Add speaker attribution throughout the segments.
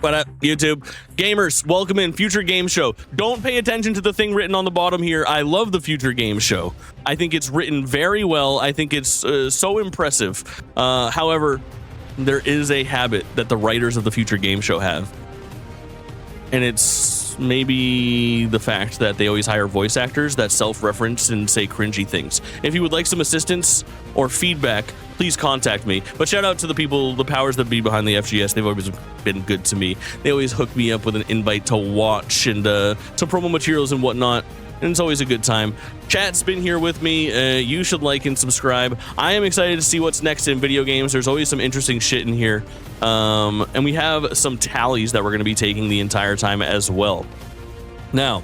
Speaker 1: What up, YouTube? Gamers, welcome in. Future Game Show. Don't pay attention to the thing written on the bottom here. I love the Future Game Show. I think it's written very well. I think it's so impressive. However, there is a habit that the writers of the Future Game Show have. And it's maybe the fact that they always hire voice actors that self-reference and say cringy things. If you would like some assistance or feedback, please contact me. But shout out to the people, the powers that be behind the FGS. They've always been good to me. They always hook me up with an invite to watch and some promo materials and whatnot. And it's always a good time. Chat's been here with me. You should like and subscribe. I am excited to see what's next in video games. There's always some interesting shit in here. And we have some tallies that we're going to be taking the entire time as well. Now,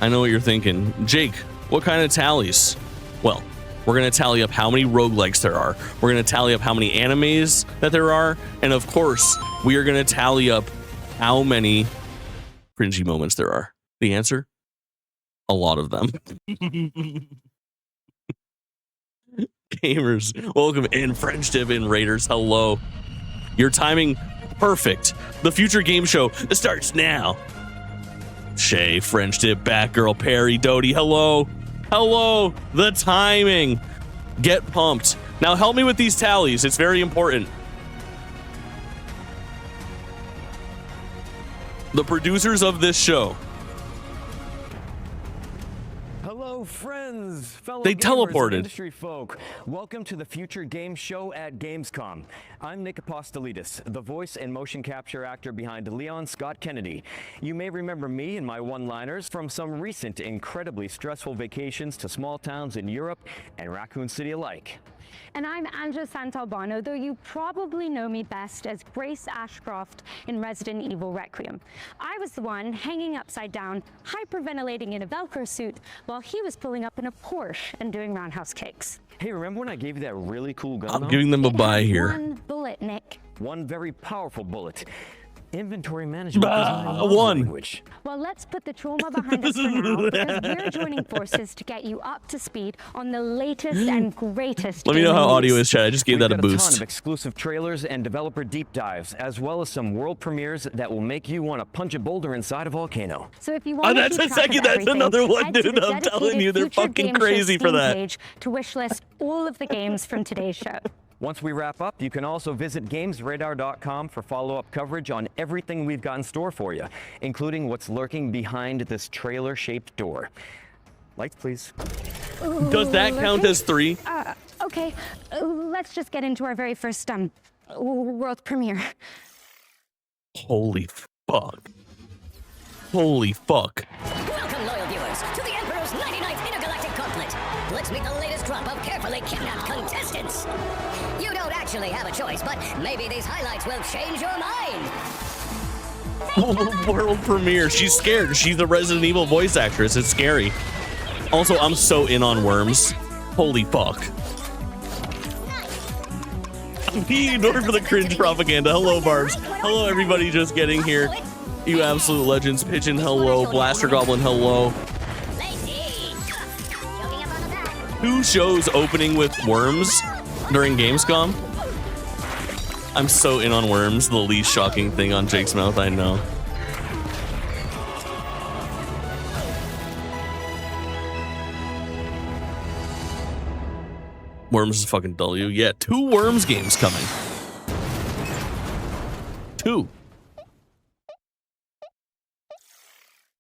Speaker 1: I know what you're thinking. Jake, what kind of tallies? Well, we're going to tally up how many roguelikes there are. We're going to tally up how many animes that there are. And of course, we are going to tally up how many cringy moments there are. The answer? A lot of them. Gamers, welcome in. French Div in Raiders, hello. Your timing, perfect. The Future Game Show starts now. Shay, French Dip, Batgirl, Perry, Doty, hello. Hello, the timing. Get pumped. Now help me with these tallies, it's very important. The producers of this show.
Speaker 2: Hello, friends, fellow
Speaker 1: they
Speaker 2: gamers
Speaker 1: teleported.
Speaker 2: and industry folk. Welcome to the Future Game Show at Gamescom. I'm Nick Apostolidis, the voice and motion capture actor behind Leon Scott Kennedy. You may remember me and my one-liners from some recent incredibly stressful vacations to small towns in Europe and Raccoon City alike.
Speaker 3: And I'm Anja Santalbano, though you probably know me best as Grace Ashcroft in Resident Evil Requiem. I was the one hanging upside down, hyperventilating in a Velcro suit, while he was pulling up in a Porsche and doing roundhouse kicks.
Speaker 2: Hey, remember when I gave you that really cool gun?
Speaker 1: I'm giving them a buy here.
Speaker 3: One bullet, Nick.
Speaker 2: One very powerful bullet. Inventory management is my language.
Speaker 3: Well, let's put the trauma behind us for now, because we're joining forces to get you up to speed on the latest and greatest.
Speaker 1: Let me know how audio is, chat. I just gave
Speaker 2: We've
Speaker 1: that a
Speaker 2: got a ton
Speaker 1: boost.
Speaker 2: of exclusive trailers and developer deep dives, as well as some world premieres that will make you want to punch a boulder inside a volcano.
Speaker 3: So if you want
Speaker 1: that's a second. That's another one, dude. I'm telling you, they're fucking crazy for that.
Speaker 3: Page to wishlist all of the games from today's show.
Speaker 2: Once we wrap up, you can also visit GamesRadar.com for follow-up coverage on everything we've got in store for you, including what's lurking behind this trailer-shaped door. Lights, please.
Speaker 1: Does that count as 3?
Speaker 3: Okay, let's just get into our very first world premiere.
Speaker 1: Holy fuck. Holy fuck.
Speaker 4: Welcome, loyal viewers, to the Emperor's 99th Intergalactic Gauntlet. Let's meet the latest crop of carefully kidnapped contestants. You don't actually have a choice, but maybe these highlights will change your mind.
Speaker 1: World premiere. She's scared. She's a Resident Evil voice actress. It's scary. Also, I'm so in on Worms. Holy fuck. I'm being ignored for the cringe propaganda. Hello, Barbs. Hello, everybody just getting here. You absolute legends. Pigeon, hello. Blaster Goblin, hello. 2 shows opening with Worms during Gamescom. I'm so in on Worms, the least shocking thing on Jake's mouth, I know. Worms is fucking W. Yeah, 2 Worms games coming. 2.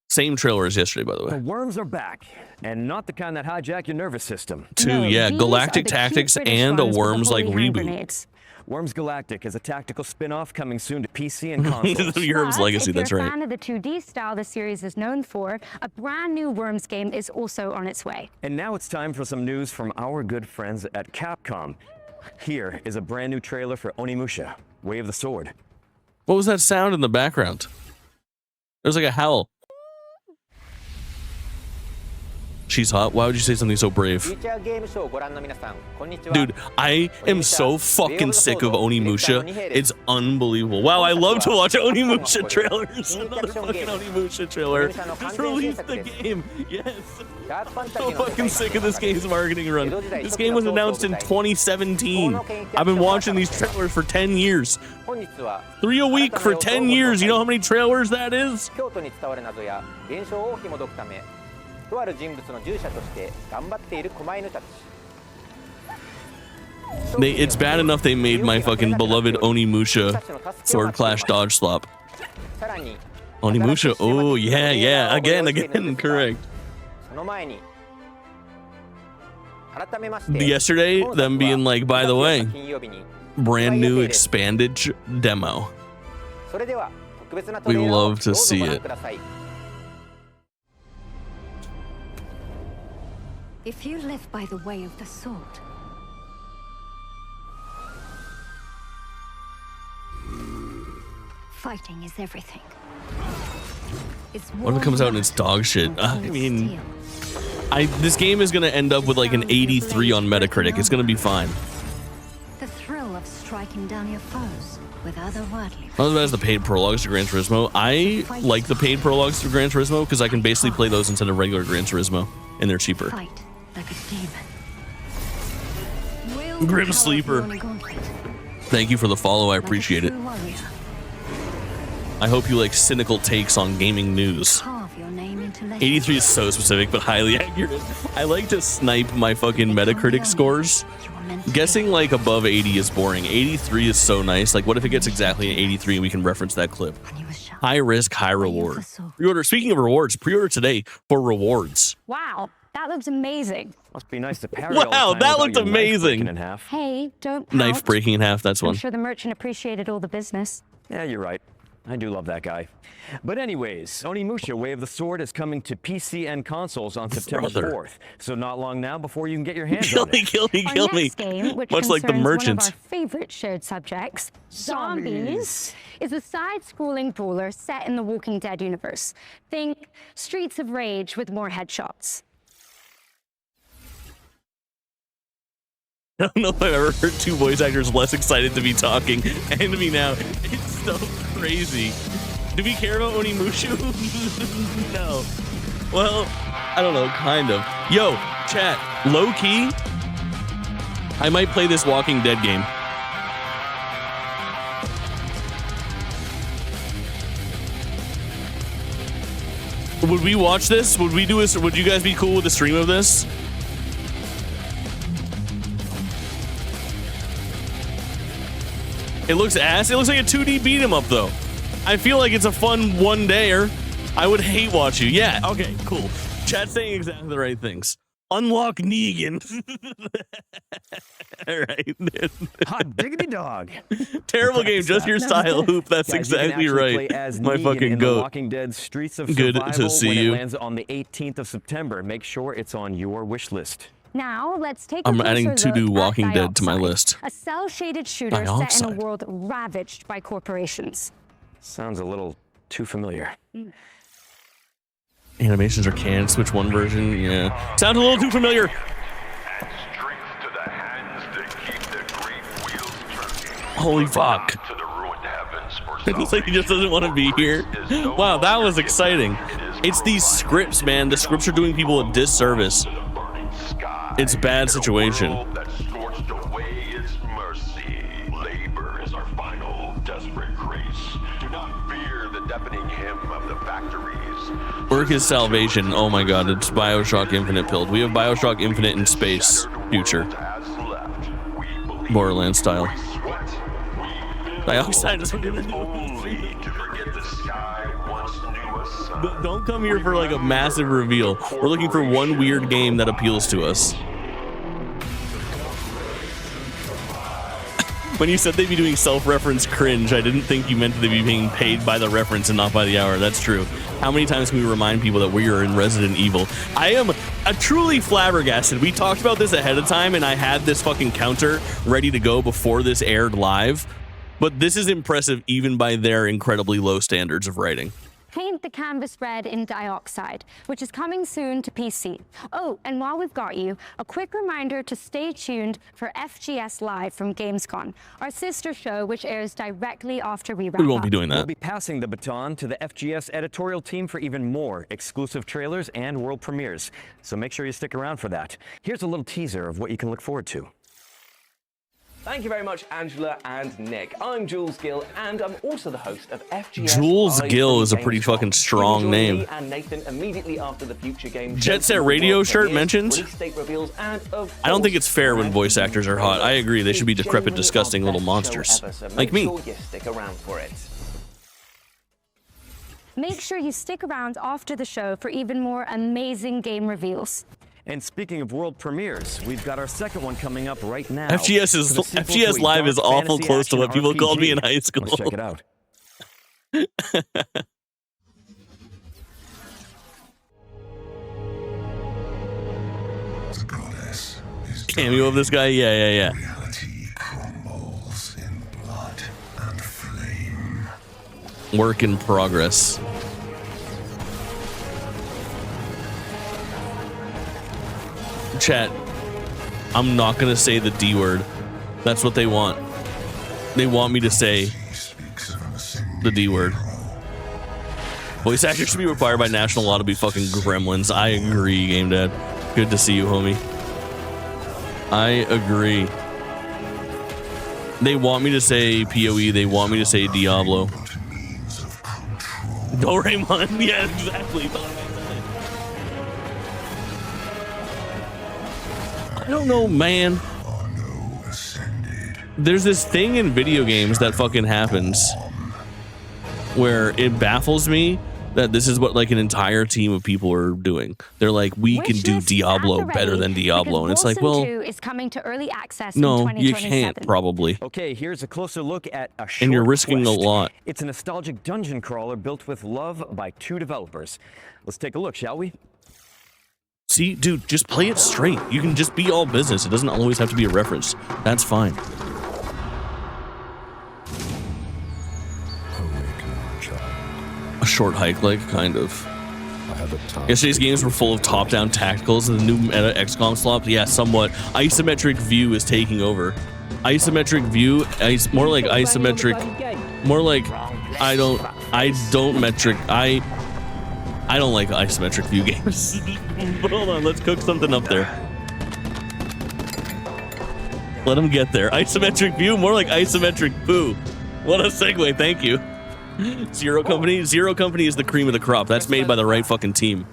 Speaker 1: Same trailer as yesterday, by the way.
Speaker 2: The worms are back, and not the kind that hijack your nervous system.
Speaker 1: 2, yeah, Galactic Tactics and a Worms-like reboot.
Speaker 2: Worms Galactic is a tactical spin-off coming soon to PC and consoles.
Speaker 1: Worms Legacy, that's right.
Speaker 3: If you're a fan of the 2D style the series is known for, a brand new Worms game is also on its way.
Speaker 2: And now it's time for some news from our good friends at Capcom. Here is a brand new trailer for Onimusha, Way of the Sword.
Speaker 1: What was that sound in the background? There's like a howl. She's hot. Why would you say something so brave?
Speaker 5: フューチャーゲームショーをご覧の皆さん、こんにちは。
Speaker 1: Dude, I am so fucking sick of Onimusha. It's unbelievable. Wow, I love to watch Onimusha trailers. Another fucking Onimusha trailer. Just release the game. Yes. So fucking sick of this game's marketing run. This game was announced in 2017. I've been watching these trailers for 10 years.
Speaker 5: 本日は
Speaker 1: 3 a week for 10 years. You know how many trailers that is?
Speaker 5: 京都に伝わる謎や現象を紐解くため、とある人物の従者として頑張っている狛犬たち。
Speaker 1: It's bad enough they made my fucking beloved Onimusha Sword Clash Dodge Slop.
Speaker 5: さらに
Speaker 1: Onimusha, oh yeah, yeah, again, correct.
Speaker 5: その前に改めまして
Speaker 1: Yesterday, them being like, by the way,
Speaker 5: 金曜日に
Speaker 1: brand new expanded demo.
Speaker 5: それでは特別なト
Speaker 1: We
Speaker 5: レーラーを
Speaker 1: love to
Speaker 5: どうぞ
Speaker 1: see
Speaker 5: ご覧
Speaker 1: it.
Speaker 5: ください。
Speaker 6: If you live by the way of the sword, fighting is everything.
Speaker 1: What if it comes out and it's dog shit? I mean, this game is gonna end up with like an 83 on Metacritic. It's gonna be fine.
Speaker 6: The thrill of striking down your foes with otherworldly.
Speaker 1: Not as bad as the paid prologues to Gran Turismo. I like the paid prologues to Gran Turismo because I can basically play those instead of regular Gran Turismo, and they're cheaper.
Speaker 6: Fight like a demon.
Speaker 1: Grim Sleeper. Thank you for the follow. I appreciate it. I hope you like cynical takes on gaming news. 83 is so specific, but highly accurate. I like to snipe my fucking Metacritic scores. Guessing like above 80 is boring. 83 is so nice. Like, what if it gets exactly an 83 and we can reference that clip? High risk, high reward. Pre-order. Speaking of rewards, pre-order today for rewards.
Speaker 3: Wow, that looks amazing.
Speaker 2: Must be nice to parry all the
Speaker 1: Wow,
Speaker 2: time
Speaker 1: that
Speaker 2: without
Speaker 1: looked
Speaker 2: your knife
Speaker 1: amazing.
Speaker 2: breaking in half.
Speaker 3: Hey, don't pout.
Speaker 1: Knife breaking in half. That's
Speaker 3: I'm
Speaker 1: one.
Speaker 3: sure the merchant appreciated all the business.
Speaker 2: Yeah, you're right. I do love that guy. But anyways, Onimusha Way of the Sword is coming to PC and consoles on September 4th. So not long now before you can get your hands
Speaker 1: Kill
Speaker 2: on
Speaker 1: me,
Speaker 2: it.
Speaker 1: kill me,
Speaker 3: Our
Speaker 1: kill me.
Speaker 3: next game, which
Speaker 1: Much like the
Speaker 3: concerns one
Speaker 1: merchant.
Speaker 3: of our favorite shared subjects, zombies, is a side-scrolling brawler set in the Walking Dead universe. Think Streets of Rage with more headshots.
Speaker 1: I don't know if I've ever heard two voice actors less excited to be talking and me now. It's so crazy. Do we care about Onimusha? No. Well, I don't know, kind of. Yo, chat, low key, I might play this Walking Dead game. Would we watch this? Would we do this? Would you guys be cool with a stream of this? It looks ass. It looks like a 2D beat 'em up though. I feel like it's a fun one-dayer. I would hate watch you. Yeah, okay, cool. Chat's saying exactly the right things. Unlock Negan. All right.
Speaker 2: Hot diggity dog.
Speaker 1: Terrible game, just your style, Hoop. That's
Speaker 2: Guys, you can
Speaker 1: exactly
Speaker 2: actually
Speaker 1: right.
Speaker 2: play as
Speaker 1: My
Speaker 2: Negan
Speaker 1: fucking
Speaker 2: in The
Speaker 1: goat.
Speaker 2: Walking Dead Streets of
Speaker 1: Good
Speaker 2: Survival
Speaker 1: to see
Speaker 2: when
Speaker 1: you.
Speaker 2: it lands on the 18th of September. Make sure it's on your wish list.
Speaker 3: Now, let's take
Speaker 1: I'm
Speaker 3: a
Speaker 1: adding
Speaker 3: closer
Speaker 1: to do
Speaker 3: look at
Speaker 1: Walking Dead to my
Speaker 3: Dioxide,
Speaker 1: list.
Speaker 3: A cell-shaded shooter set in a
Speaker 1: Dioxide.
Speaker 3: world ravaged by corporations.
Speaker 2: Sounds a little too familiar.
Speaker 1: Animations are canned. Switch one version. Yeah. Sounds a little too familiar. Holy fuck. It looks like he just doesn't want to be here. Wow, that was exciting. It's these scripts, man. The scripts are doing people a disservice. It's a bad situation. Work is salvation. Oh my god, it's Bioshock Infinite pilled. We have Bioshock Infinite in space. Future. Borderlands style. Dioxide is Don't come here for like a massive reveal. We're looking for one weird game that appeals to us. When you said they'd be doing self-reference cringe, I didn't think you meant they'd be being paid by the reference and not by the hour. That's true. How many times can we remind people that we are in Resident Evil? I am truly flabbergasted. We talked about this ahead of time, and I had this fucking counter ready to go before this aired live. But this is impressive even by their incredibly low standards of writing.
Speaker 3: Paint the canvas red in Dioxide, which is coming soon to PC. Oh, and while we've got you, a quick reminder to stay tuned for FGS Live from Gamescom, our sister show which airs directly after we wrap
Speaker 1: We won't be
Speaker 3: up.
Speaker 1: doing
Speaker 2: We'll
Speaker 1: that.
Speaker 2: be passing the baton to the FGS editorial team for even more exclusive trailers and world premieres. So make sure you stick around for that. Here's a little teaser of what you can look forward to.
Speaker 7: Thank you very much, Angela and Nick. I'm Jules Gill, and I'm also the host of FGS.
Speaker 1: Jules
Speaker 7: Live
Speaker 1: Gill
Speaker 7: from
Speaker 1: is a pretty
Speaker 7: Gamescom.
Speaker 1: fucking strong
Speaker 7: You can join
Speaker 1: name.
Speaker 7: me and Nathan immediately after the Future Game Show.
Speaker 1: Jet Set Radio
Speaker 7: World
Speaker 1: shirt
Speaker 7: premieres,
Speaker 1: mentioned?
Speaker 7: release date reveals, and of
Speaker 1: I don't think
Speaker 7: course,
Speaker 1: it's fair when
Speaker 7: live
Speaker 1: voice actors are hot. I agree, they should be
Speaker 7: It's
Speaker 1: decrepit,
Speaker 7: genuinely
Speaker 1: disgusting
Speaker 7: our
Speaker 1: little
Speaker 7: best
Speaker 1: monsters.
Speaker 7: show ever, so
Speaker 1: Like
Speaker 7: make
Speaker 1: me.
Speaker 7: sure you stick around for it.
Speaker 3: Make sure you stick around after the show for even more amazing game reveals.
Speaker 2: And speaking of world premieres, we've got our second one coming up right now.
Speaker 1: FGS
Speaker 2: It's the sequel to
Speaker 1: FGS
Speaker 2: a
Speaker 1: Live
Speaker 2: dark
Speaker 1: is awful
Speaker 2: fantasy
Speaker 1: close to what
Speaker 2: action
Speaker 1: people called me in
Speaker 2: RPG.
Speaker 1: high school.
Speaker 2: Let's check it out.
Speaker 8: The goddess is
Speaker 1: Cameo of this guy? Yeah.
Speaker 8: reality crumbles in blood and flame.
Speaker 1: Work in progress. Chat, I'm not gonna say the D word. That's what they want. They want me to say
Speaker 8: He speaks of an ascending
Speaker 1: the D word.
Speaker 8: hero.
Speaker 1: Voice actors should be required by national law to be fucking gremlins. I agree, Game Dad. Good to see you, homie. I agree. They want me to say PoE. They want me to say Diablo.
Speaker 8: But means of control.
Speaker 1: Doraemon. Yeah, exactly. I don't know, man.
Speaker 8: Ano ascended.
Speaker 1: There's this thing in video games that fucking happens where it baffles me that this is what like an entire team of people are doing. They're like, we can do
Speaker 3: Wishlist
Speaker 1: Diablo
Speaker 3: at the
Speaker 1: better
Speaker 3: ready,
Speaker 1: than Diablo. And it's like,
Speaker 3: because
Speaker 1: well,
Speaker 3: Wolcen II is coming to early access
Speaker 1: no,
Speaker 3: in
Speaker 1: you
Speaker 3: 2027.
Speaker 1: can't probably.
Speaker 2: Okay, here's a closer look at a short
Speaker 1: And you're risking a
Speaker 2: quest.
Speaker 1: lot.
Speaker 2: It's a nostalgic dungeon crawler built with love by 2 developers. Let's take a look, shall we?
Speaker 1: See, dude, just play it straight. You can just be all business. It doesn't always have to be a reference. That's fine. A short hike, like, kind of. Yesterday's games were full of top-down tacticals, and the new meta XCOM slop, yeah, somewhat. Isometric view is taking over. Isometric view, more like isometric, more like I don't like isometric view games. But hold on, let's cook something up there. Let him get there. Isometric view, more like isometric poo. What a segue, thank you. Zero Company is the cream of the crop. That's made by the right fucking team.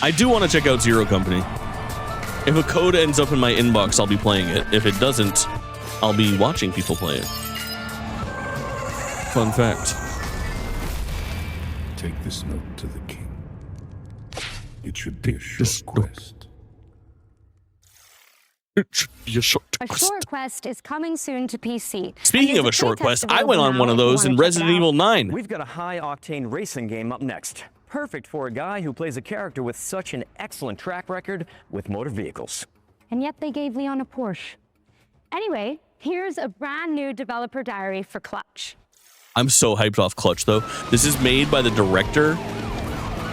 Speaker 1: I do want to check out Zero Company. If a code ends up in my inbox, I'll be playing it. If it doesn't, I'll be watching people play it. Fun fact.
Speaker 8: Take this note to the king. It should be a
Speaker 1: this
Speaker 8: short
Speaker 1: note.
Speaker 8: quest.
Speaker 1: It should be a short
Speaker 3: A
Speaker 1: quest.
Speaker 3: short quest is coming soon to PC.
Speaker 1: Speaking of a short quest, I went on one of those in Resident Evil 9.
Speaker 2: We've got a high-octane racing game up next. Perfect for a guy who plays a character with such an excellent track record with motor vehicles.
Speaker 3: And yet they gave Leon a Porsche. Anyway, here's a brand new developer diary for Clutch.
Speaker 1: I'm so hyped off Clutch, though. This is made by the director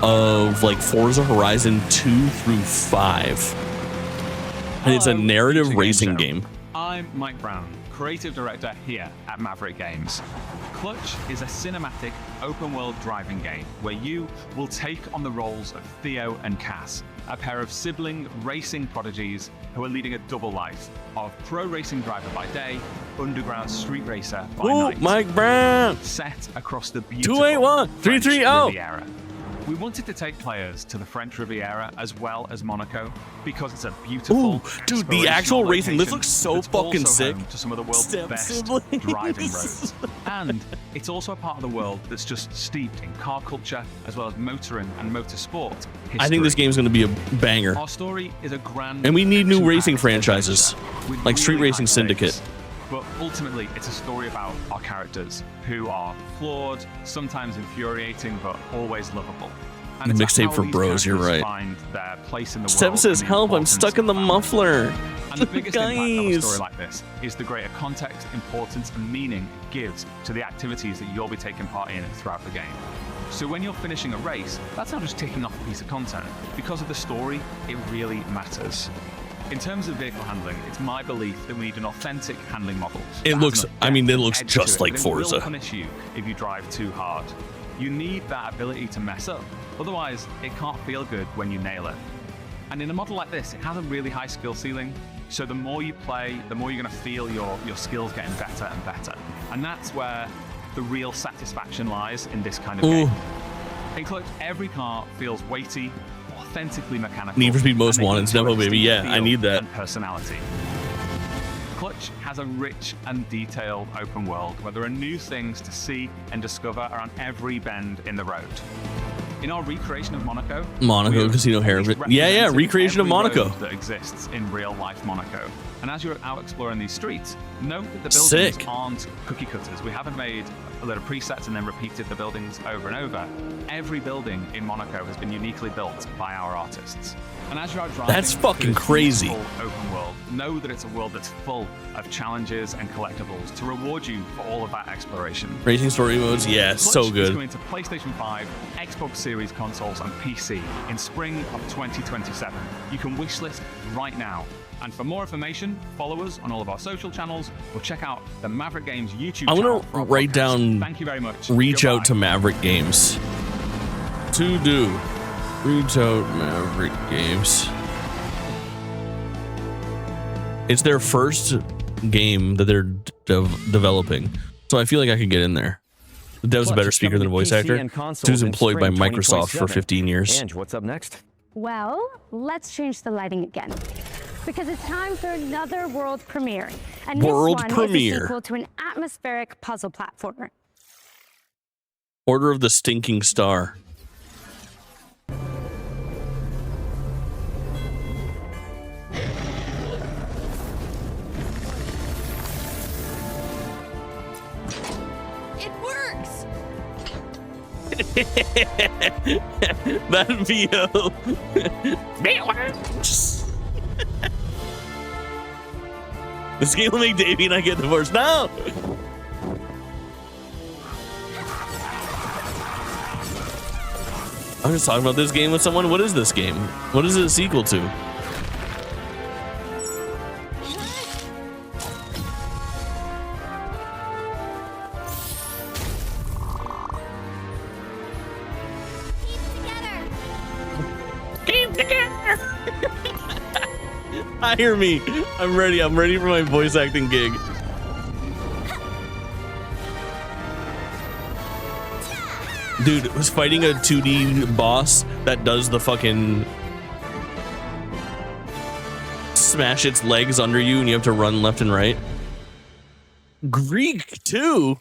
Speaker 1: of, like, Forza Horizon 2 through 5. And it's a
Speaker 9: Hello,
Speaker 1: narrative
Speaker 9: Future
Speaker 1: racing
Speaker 9: Game
Speaker 1: game.
Speaker 9: I'm Mike Brown, creative director here at Maverick Games. Clutch is a cinematic, open-world driving game where you will take on the roles of Theo and Cass, a pair of sibling racing prodigies who are leading a double life of pro racing driver by day, underground street racer by
Speaker 1: Ooh,
Speaker 9: night.
Speaker 1: Mike Brown!
Speaker 9: Set across the beautiful
Speaker 1: 281
Speaker 9: French
Speaker 1: 330.
Speaker 9: Riviera. We wanted to take players to the French Riviera as well as Monaco because it's a beautiful,
Speaker 1: Ooh, dude, the actual
Speaker 9: aspirational
Speaker 1: racing, this
Speaker 9: location
Speaker 1: looks so
Speaker 9: that's
Speaker 1: fucking
Speaker 9: also
Speaker 1: sick.
Speaker 9: home to some of the world's
Speaker 1: Step
Speaker 9: best
Speaker 1: siblings.
Speaker 9: driving roads. And it's also a part of the world that's just steeped in car culture as well as motoring and motorsport history.
Speaker 1: I think this game's going to be a banger.
Speaker 9: Our story is a grand
Speaker 1: And we need new
Speaker 9: action-packed
Speaker 1: racing franchises,
Speaker 9: adventure with
Speaker 1: like Street
Speaker 9: really
Speaker 1: Racing
Speaker 9: high
Speaker 1: Syndicate.
Speaker 9: stakes. But ultimately, it's a story about our characters who are flawed, sometimes infuriating, but always lovable. And it's
Speaker 1: Mixtape
Speaker 9: how
Speaker 1: for
Speaker 9: these
Speaker 1: bros, you're
Speaker 9: characters
Speaker 1: right.
Speaker 9: Find their place in the
Speaker 1: Step
Speaker 9: world
Speaker 1: says,
Speaker 9: and the
Speaker 1: help, I'm
Speaker 9: importance
Speaker 1: stuck in the
Speaker 9: of family.
Speaker 1: muffler.
Speaker 9: And the biggest impact of a story like this is the greater context, importance, and meaning it gives to the activities that you'll be taking part in throughout the game. So when you're finishing a race, that's not just ticking off a piece of content. Because of the story, it really matters. In terms of vehicle handling, it's my belief that we need an authentic handling model.
Speaker 1: It looks, I mean, it looks just like Forza.
Speaker 9: It will punish you if you drive too hard. You need that ability to mess up. Otherwise, it can't feel good when you nail it. And in a model like this, it has a really high skill ceiling. So the more you play, the more you're going to feel your skills getting better and better. And that's where the real satisfaction lies in this kind of game. In Clutch, every car feels weighty, authentically mechanical.
Speaker 1: Need for Speed Most Wanted's demo, baby. Yeah, I need that.
Speaker 9: And personality. Clutch has a rich and detailed open world where there are new things to see and discover around every bend in the road. In our recreation of Monaco,
Speaker 1: Casino Hair. Yeah, recreation of Monaco
Speaker 9: that exists in real life Monaco. And as you're out exploring these streets, note that the buildings
Speaker 1: Sick.
Speaker 9: aren't cookie cutters. We haven't made a load of presets and then repeated the buildings over and over. Every building in Monaco has been uniquely built by our artists. And as you're out driving,
Speaker 1: that's fucking crazy.
Speaker 9: Open world. Know that it's a world that's full of challenges and collectibles to reward you for all of that exploration.
Speaker 1: Racing story modes, yeah,
Speaker 9: Clutch
Speaker 1: so good.
Speaker 9: Is coming to PlayStation 5, Xbox Series consoles, and PC in spring of 2027. You can wishlist right now. And for more information, follow us on all of our social channels or check out the Maverick Games YouTube channel.
Speaker 1: I'm gonna write down.
Speaker 9: Thank you very much.
Speaker 1: Reach
Speaker 9: Goodbye.
Speaker 1: out to Maverick Games. To do. Reach out Maverick Games. It's their first game that they're developing, so I feel like I could get in there. The dev's a better speaker than a voice actor. Dude's employed by Microsoft for 15 years.
Speaker 2: And what's up next?
Speaker 3: Well, let's change the lighting again. Because it's time for another world premiere. And
Speaker 1: World
Speaker 3: this one
Speaker 1: premiere.
Speaker 3: is a sequel to an atmospheric puzzle platformer.
Speaker 1: Order of the Stinking Star.
Speaker 6: It works!
Speaker 1: That VO. This game will make Davey and I get divorced. No! I was just talking about this game with someone. What is this game? What is it a sequel to? Keep together! Hire me. I'm ready. I'm ready for my voice acting gig. Dude, was fighting a 2D boss that does the fucking smash its legs under you and you have to run left and right. Greak 2?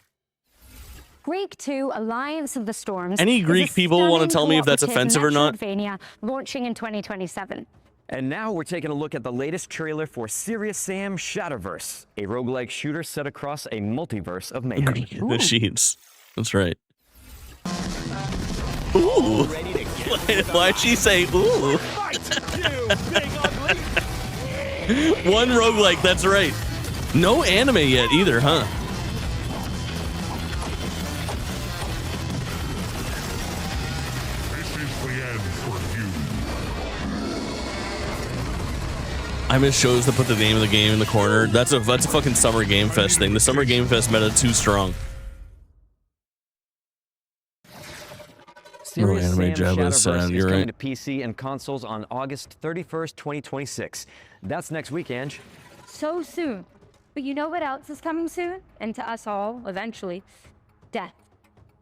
Speaker 3: Greak 2, Alliance of the Storms.
Speaker 1: Any Greek people want to tell me if that's offensive or not?
Speaker 3: Metroidvania launching in 2027.
Speaker 2: And now we're taking a look at the latest trailer for Serious Sam Shatterverse, a roguelike shooter set across a multiverse of mayhem.
Speaker 1: The sheets. That's right. Ooh. Why'd she say ooh? One roguelike, that's right. No anime yet either, huh?
Speaker 8: This is the end for you.
Speaker 1: I miss shows that put the name of the game in the corner. That's a fucking Summer Game Fest thing. The Summer Game Fest meta too strong.
Speaker 2: Serious
Speaker 1: anime
Speaker 2: Sam
Speaker 1: Jabba
Speaker 2: Shatterverse
Speaker 1: sound,
Speaker 2: is
Speaker 1: you're
Speaker 2: coming
Speaker 1: right.
Speaker 2: to PC and consoles on August 31st, 2026. That's next week, Ange.
Speaker 3: So soon. But you know what else is coming soon? And to us all, eventually, death.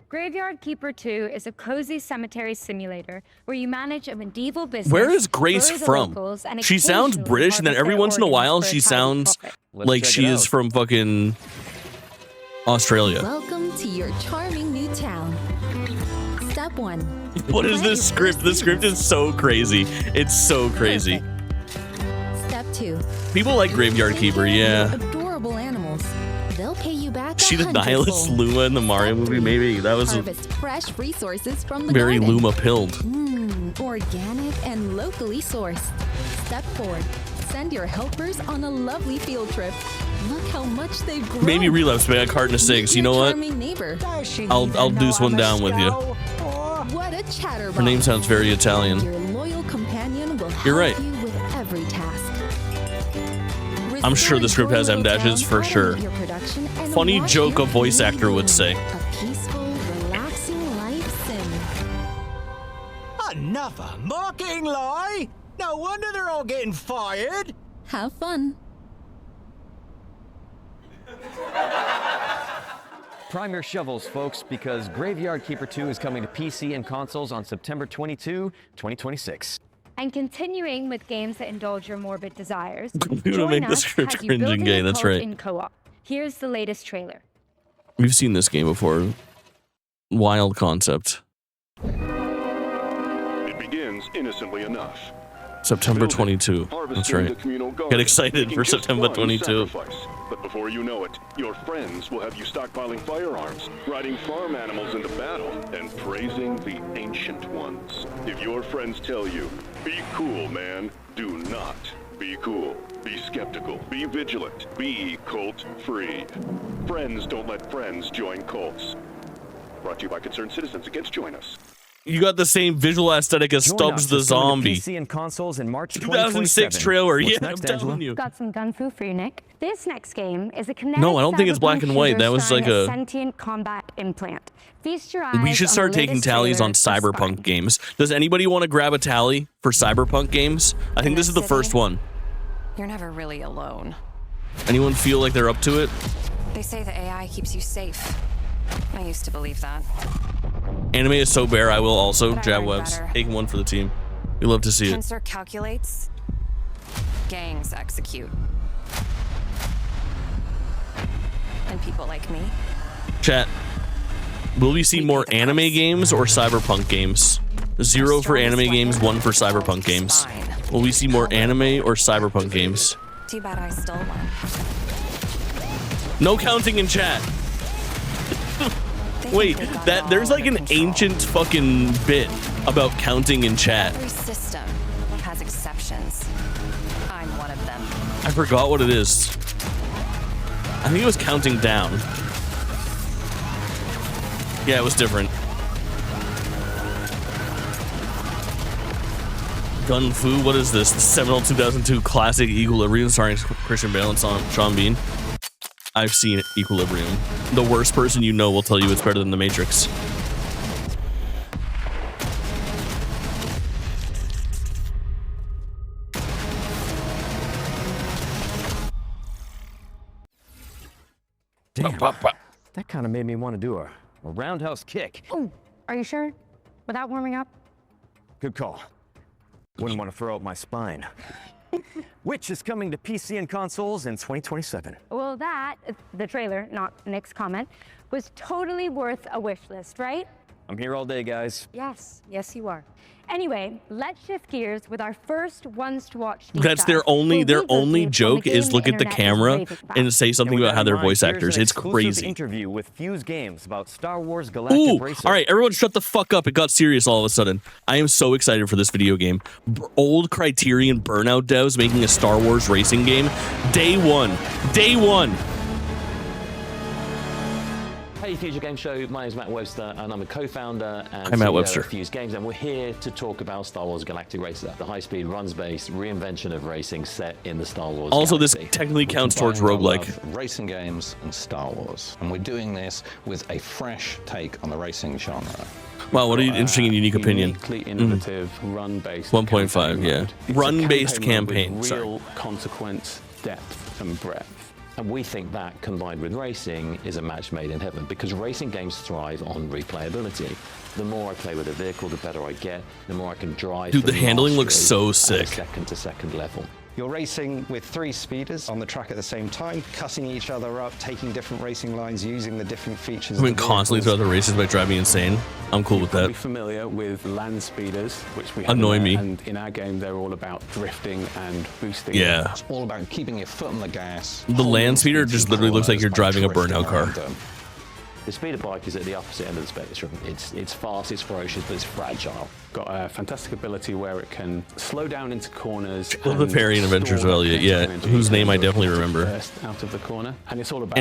Speaker 3: Graveyard Keeper 2 is a cozy cemetery simulator where you manage a medieval business.
Speaker 1: Where is Grace
Speaker 3: bury the
Speaker 1: from?
Speaker 3: locals, and
Speaker 1: She sounds
Speaker 3: occasionally
Speaker 1: British, and then
Speaker 3: harvest
Speaker 1: every
Speaker 3: their
Speaker 1: once in a
Speaker 3: organs
Speaker 1: while
Speaker 3: for a
Speaker 1: she
Speaker 3: tiny
Speaker 1: sounds
Speaker 3: profit.
Speaker 1: like she is from fucking Australia.
Speaker 6: Welcome to your charming new town. Step 1.
Speaker 1: What is this script? The script is so crazy. It's so crazy.
Speaker 6: Step 2.
Speaker 1: People like Graveyard Keeper, yeah.
Speaker 6: Adorable animals. They'll pay you back.
Speaker 1: She the nihilist Luma in the Mario movie, maybe. That was
Speaker 6: Harvest fresh resources from the
Speaker 1: very
Speaker 6: garden.
Speaker 1: Luma pilled.
Speaker 6: Organic and locally sourced. Step 4.
Speaker 10: send your helpers on a lovely field trip. Look how much they've grown.
Speaker 1: Maybe relapse, man. A carton of cigs. You know what?
Speaker 10: Neighbor.
Speaker 1: I'll deuce one down with you.
Speaker 10: What a chatterbox.
Speaker 1: Her name sounds very Italian.
Speaker 10: Your loyal companion will
Speaker 1: You're right.
Speaker 10: help you with every task.
Speaker 1: I'm sure the script has M dashes for sure. Funny joke a voice actor would say.
Speaker 10: A peaceful, relaxing life sim.
Speaker 11: Another mocking lie? No wonder they're all getting fired.
Speaker 10: Have fun.
Speaker 2: Prime your shovels, folks, because Graveyard Keeper 2 is coming to PC and consoles on September 22, 2026.
Speaker 3: And continuing with games that indulge your morbid desires,
Speaker 1: We're gonna make the script cringing gay. That's right.
Speaker 3: In co-op. Here's the latest trailer.
Speaker 1: We've seen this game before. Wild concept.
Speaker 8: It begins innocently enough.
Speaker 1: September 22. That's right. Get excited for September 22.
Speaker 8: But before you know it, your friends will have you stockpiling firearms, riding farm animals into battle, and praising the ancient ones. If your friends tell you, be cool, man, do not be cool. Be skeptical. Be vigilant. Be cult-free. Friends don't let friends join cults. Brought to you by Concerned Citizens Against Join Us.
Speaker 1: You got the same visual aesthetic as Stubbs the Zombie.
Speaker 2: PC and consoles in March
Speaker 1: 2006 trailer. Yeah, I'm telling you.
Speaker 3: Got some gun fu for you, Nick. This next game is a kinetic.
Speaker 1: No, I don't think it's black and white. That was like a
Speaker 3: sentient combat implant. Feast your eyes.
Speaker 1: We should start taking tallies on Cyberpunk games. Does anybody want to grab a tally for Cyberpunk games? I think this is the first one.
Speaker 12: You're never really alone.
Speaker 1: Anyone feel like they're up to it?
Speaker 12: They say the AI keeps you safe. I used to believe that.
Speaker 1: Anime is so bare, I will also.
Speaker 12: But I
Speaker 1: Jab
Speaker 12: learned
Speaker 1: webs.
Speaker 12: better.
Speaker 1: Taking one for the team. We love to see it.
Speaker 12: Cancer calculates. Gangs execute. And people like me.
Speaker 1: Chat. Will we see more anime games or Cyberpunk games? 0 for anime games, 1 for Cyberpunk games. Will we see more anime or Cyberpunk games?
Speaker 12: Too bad I stole one.
Speaker 1: No counting in chat. Wait, there's like an ancient fucking bit about counting in chat.
Speaker 12: Every system has exceptions. I'm one of them.
Speaker 1: I forgot what it is. I think it was counting down. Yeah, it was different. Gun Fu, what is this? The seminal 2002 classic Equilibrium starring Christian Bale and Sean Bean. I've seen Equilibrium. The worst person you know will tell you it's better than The Matrix.
Speaker 2: Damn, that kind of made me want to do a roundhouse kick.
Speaker 3: Oh, are you sure? Without warming up?
Speaker 2: Good call. Wouldn't want to throw out my spine. Which is coming to PC and consoles in 2027.
Speaker 3: Well, that, the trailer, not Nick's comment, was totally worth a wish list, right?
Speaker 2: I'm here all day, guys.
Speaker 3: Yes, yes you are. Anyway, let's shift gears with our first ones to watch. deep
Speaker 1: That's their
Speaker 3: dive,
Speaker 1: only
Speaker 3: where we go
Speaker 1: only
Speaker 3: through
Speaker 1: joke
Speaker 3: the
Speaker 1: is
Speaker 3: game
Speaker 1: look at the
Speaker 3: internet is
Speaker 1: camera
Speaker 3: raving about.
Speaker 1: and say something
Speaker 2: And with
Speaker 1: about how
Speaker 2: that
Speaker 1: they're
Speaker 2: in mind,
Speaker 1: voice
Speaker 2: here's
Speaker 1: actors.
Speaker 2: an
Speaker 1: It's
Speaker 2: exclusive
Speaker 1: crazy.
Speaker 2: interview with Fuse Games about Star Wars Galactic
Speaker 1: Ooh,
Speaker 2: Racer.
Speaker 1: all right, everyone shut the fuck up. It got serious all of a sudden. I am so excited for this video game. Old Criterion Burnout devs making a Star Wars racing game. Day one. Day one.
Speaker 13: Hey Future Game Show, my name is Matt Webster and I'm a co-founder and
Speaker 1: Hi, Matt
Speaker 13: CEO
Speaker 1: Webster.
Speaker 13: of Fuse Games, and we're here to talk about Star Wars Galactic Racer, the high-speed runs-based reinvention of racing set in the Star Wars
Speaker 1: Also, this
Speaker 13: galaxy.
Speaker 1: technically counts towards
Speaker 14: Combine our
Speaker 1: roguelike.
Speaker 14: love, racing games and Star Wars, and we're doing this with a fresh take on the racing genre.
Speaker 1: Wow, what an interesting and unique opinion.
Speaker 15: Uniquely innovative run-based
Speaker 1: 1.5,
Speaker 15: campaign
Speaker 1: yeah.
Speaker 15: mode. It's a
Speaker 1: Run-based
Speaker 15: campaign mode with
Speaker 1: campaign,
Speaker 15: real consequence, depth, and breadth.
Speaker 13: And we think that, combined with racing, is a match made in heaven, because racing games thrive on replayability. The more I play with a vehicle, the better I get, the more I can drive.
Speaker 1: Dude, the
Speaker 13: from
Speaker 1: handling looks
Speaker 13: mastery
Speaker 1: so
Speaker 13: at a
Speaker 1: sick.
Speaker 13: second-to-second level.
Speaker 16: You're racing with 3 speeders on the track at the same time, cutting each other up, taking different racing lines, using the different features.
Speaker 1: I mean, constantly throughout the races might drive me insane. I'm cool with
Speaker 15: Be
Speaker 1: that.
Speaker 15: familiar with land speeders, which we have
Speaker 1: Annoy
Speaker 15: in there,
Speaker 1: me.
Speaker 15: and in our game they're all about drifting and boosting.
Speaker 1: Yeah.
Speaker 14: It's all about keeping your foot on the gas.
Speaker 1: The land speeder just literally looks like you're driving a burnout car.
Speaker 13: The speeder bike is at the opposite end of the spectrum. It's fast, it's ferocious, but it's fragile.
Speaker 15: got a fantastic ability where it can slow down into corners.
Speaker 1: Well, the fairy in Adventures of Elliot, yeah, whose name I definitely remember.
Speaker 15: Out of the corner, and it's all about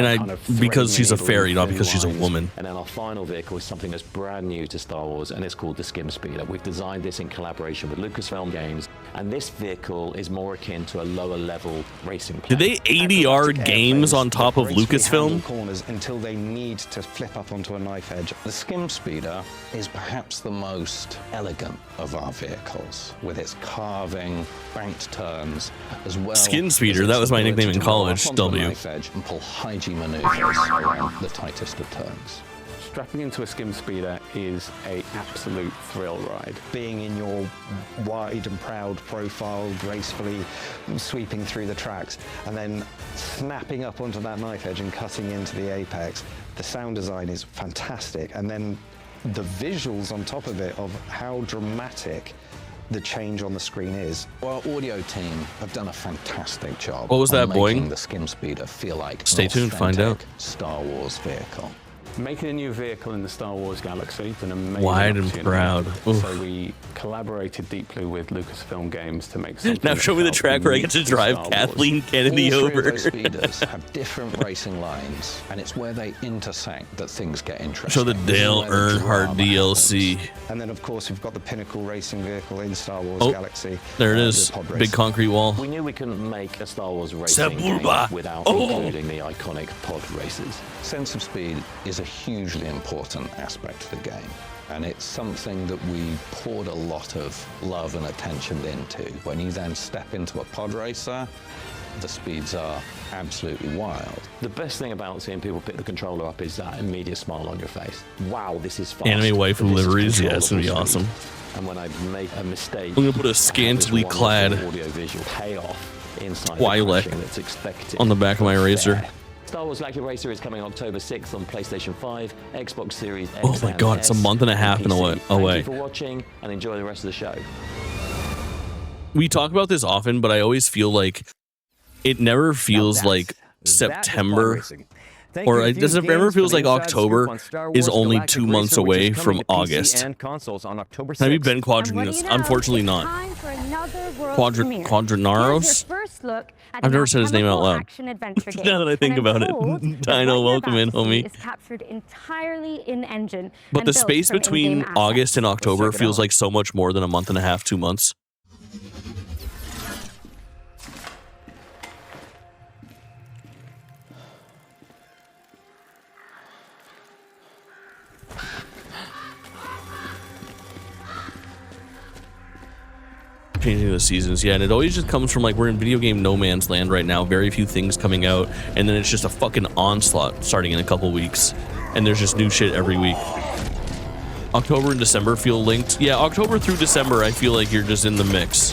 Speaker 1: because she's a fairy, not because she's a woman.
Speaker 13: And then our final vehicle is something that's brand new to Star Wars, and it's called the Skim Speeder. We've designed this in collaboration with Lucasfilm Games, and this vehicle is more akin to a lower level racing plane.
Speaker 1: Did they ADR games on top of Lucasfilm?
Speaker 16: Corners until they need to flip up onto a knife edge.
Speaker 14: The Skim Speeder is perhaps the most elegant of our vehicles, with its carving, banked turns, as well.
Speaker 1: Skin Speeder, that was my nickname in college. W.
Speaker 14: Edge and pull high G maneuvers around the tightest of turns.
Speaker 15: Strapping into a Skim Speeder is an absolute thrill ride.
Speaker 16: Being in your wide and proud profile, gracefully sweeping through the tracks, and then snapping up onto that knife edge and cutting into the apex. The sound design is fantastic, and then the visuals on top of it of how dramatic the change on the screen is.
Speaker 14: Our audio team have done a fantastic job.
Speaker 1: What was that,
Speaker 14: making the Skim Speeder feel like
Speaker 1: Stay tuned, find out.
Speaker 14: Star Wars vehicle.
Speaker 15: Making a new vehicle in the Star Wars galaxy is an amazing
Speaker 1: wide and
Speaker 15: opportunity.
Speaker 1: proud. Oof.
Speaker 15: So we collaborated deeply with Lucasfilm Games to make something.
Speaker 1: Now show me the track where I get to drive Kathleen Kennedy
Speaker 14: All
Speaker 1: over.
Speaker 14: three of those speeders have different racing lines, and it's where they intersect that things get interesting.
Speaker 1: Show the Dale Earnhardt DLC.
Speaker 16: And then, of course, we've got the pinnacle racing vehicle in Star Wars Galaxy.
Speaker 1: There it is.
Speaker 16: the pod
Speaker 1: Big
Speaker 16: racer.
Speaker 1: concrete wall.
Speaker 13: We knew we couldn't make a Star Wars racing game without including the iconic pod races.
Speaker 14: Sense of speed is a hugely important aspect of the game, and it's something that we poured a lot of love and attention into. When you then step into a pod racer, the speeds are absolutely wild.
Speaker 13: The best thing about seeing people pick the controller up is that immediate smile on your face. Wow, this is fast.
Speaker 1: Anime waifu
Speaker 13: This is
Speaker 1: liveries, yeah, it's gonna be
Speaker 13: controllable
Speaker 1: awesome.
Speaker 13: speed. And when I make a mistake,
Speaker 1: I'm gonna put a scantily clad
Speaker 13: audio-visual payoff inside
Speaker 1: Twi'lek
Speaker 13: the that's expected
Speaker 1: on the back of my racer.
Speaker 13: Star Wars Galactic Racer is coming October 6th on PlayStation 5, Xbox Series X.
Speaker 1: Oh my god, it's a month and a half
Speaker 13: and
Speaker 1: away.
Speaker 13: Thank you for watching, and enjoy the rest of the show.
Speaker 1: We talk about this often, but I always feel like it never feels like September. Or it doesn't ever feels like October is only 2 months away from August. Have you been Quadranaros? Unfortunately not. Quadranaros? I've never said his name out loud. Now that I think about it. Dino, welcome in, homie.
Speaker 3: Is captured entirely in engine.
Speaker 1: But the space between August and October feels like so much more than a month and a half, 2 months. Changing the seasons, yeah, and it always just comes from like we're in video game no man's land right now, very few things coming out, and then it's just a fucking onslaught starting in a couple weeks, and there's just new shit every week. October and December feel linked. Yeah, October through December I feel like you're just in the mix.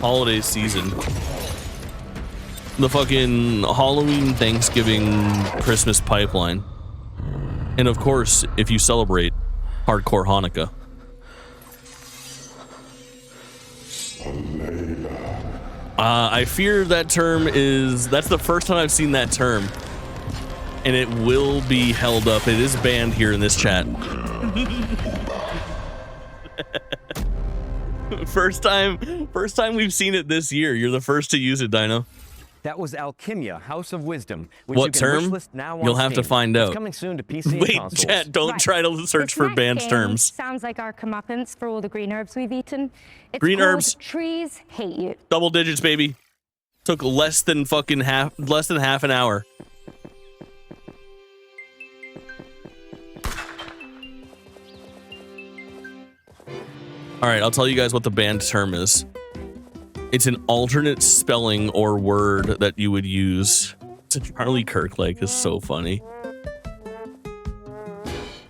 Speaker 1: Holiday season. The fucking Halloween, Thanksgiving, Christmas pipeline. And of course, if you celebrate hardcore Hanukkah. I fear that term is, that's the first time I've seen that term, and it will be held up. It is banned here in this chat. First time we've seen it this year. You're the first to use it, Dino.
Speaker 2: That was Alkimya, House of Wisdom. Which
Speaker 1: What
Speaker 2: you can
Speaker 1: term?
Speaker 2: wishlist now on
Speaker 1: You'll have to
Speaker 2: Steam.
Speaker 1: find out.
Speaker 2: It's coming soon to PC and
Speaker 1: Wait,
Speaker 2: consoles.
Speaker 1: chat, don't try to search for
Speaker 3: This
Speaker 1: banned
Speaker 3: next
Speaker 1: terms.
Speaker 3: game sounds like our comeuppance for all the green herbs we've eaten. It's
Speaker 1: Green
Speaker 3: called
Speaker 1: herbs.
Speaker 3: Trees Hate You.
Speaker 1: Double digits, baby. Took less than half an hour. All right, I'll tell you guys what the banned term is. It's an alternate spelling or word that you would use. It's a Charlie Kirk like is so funny.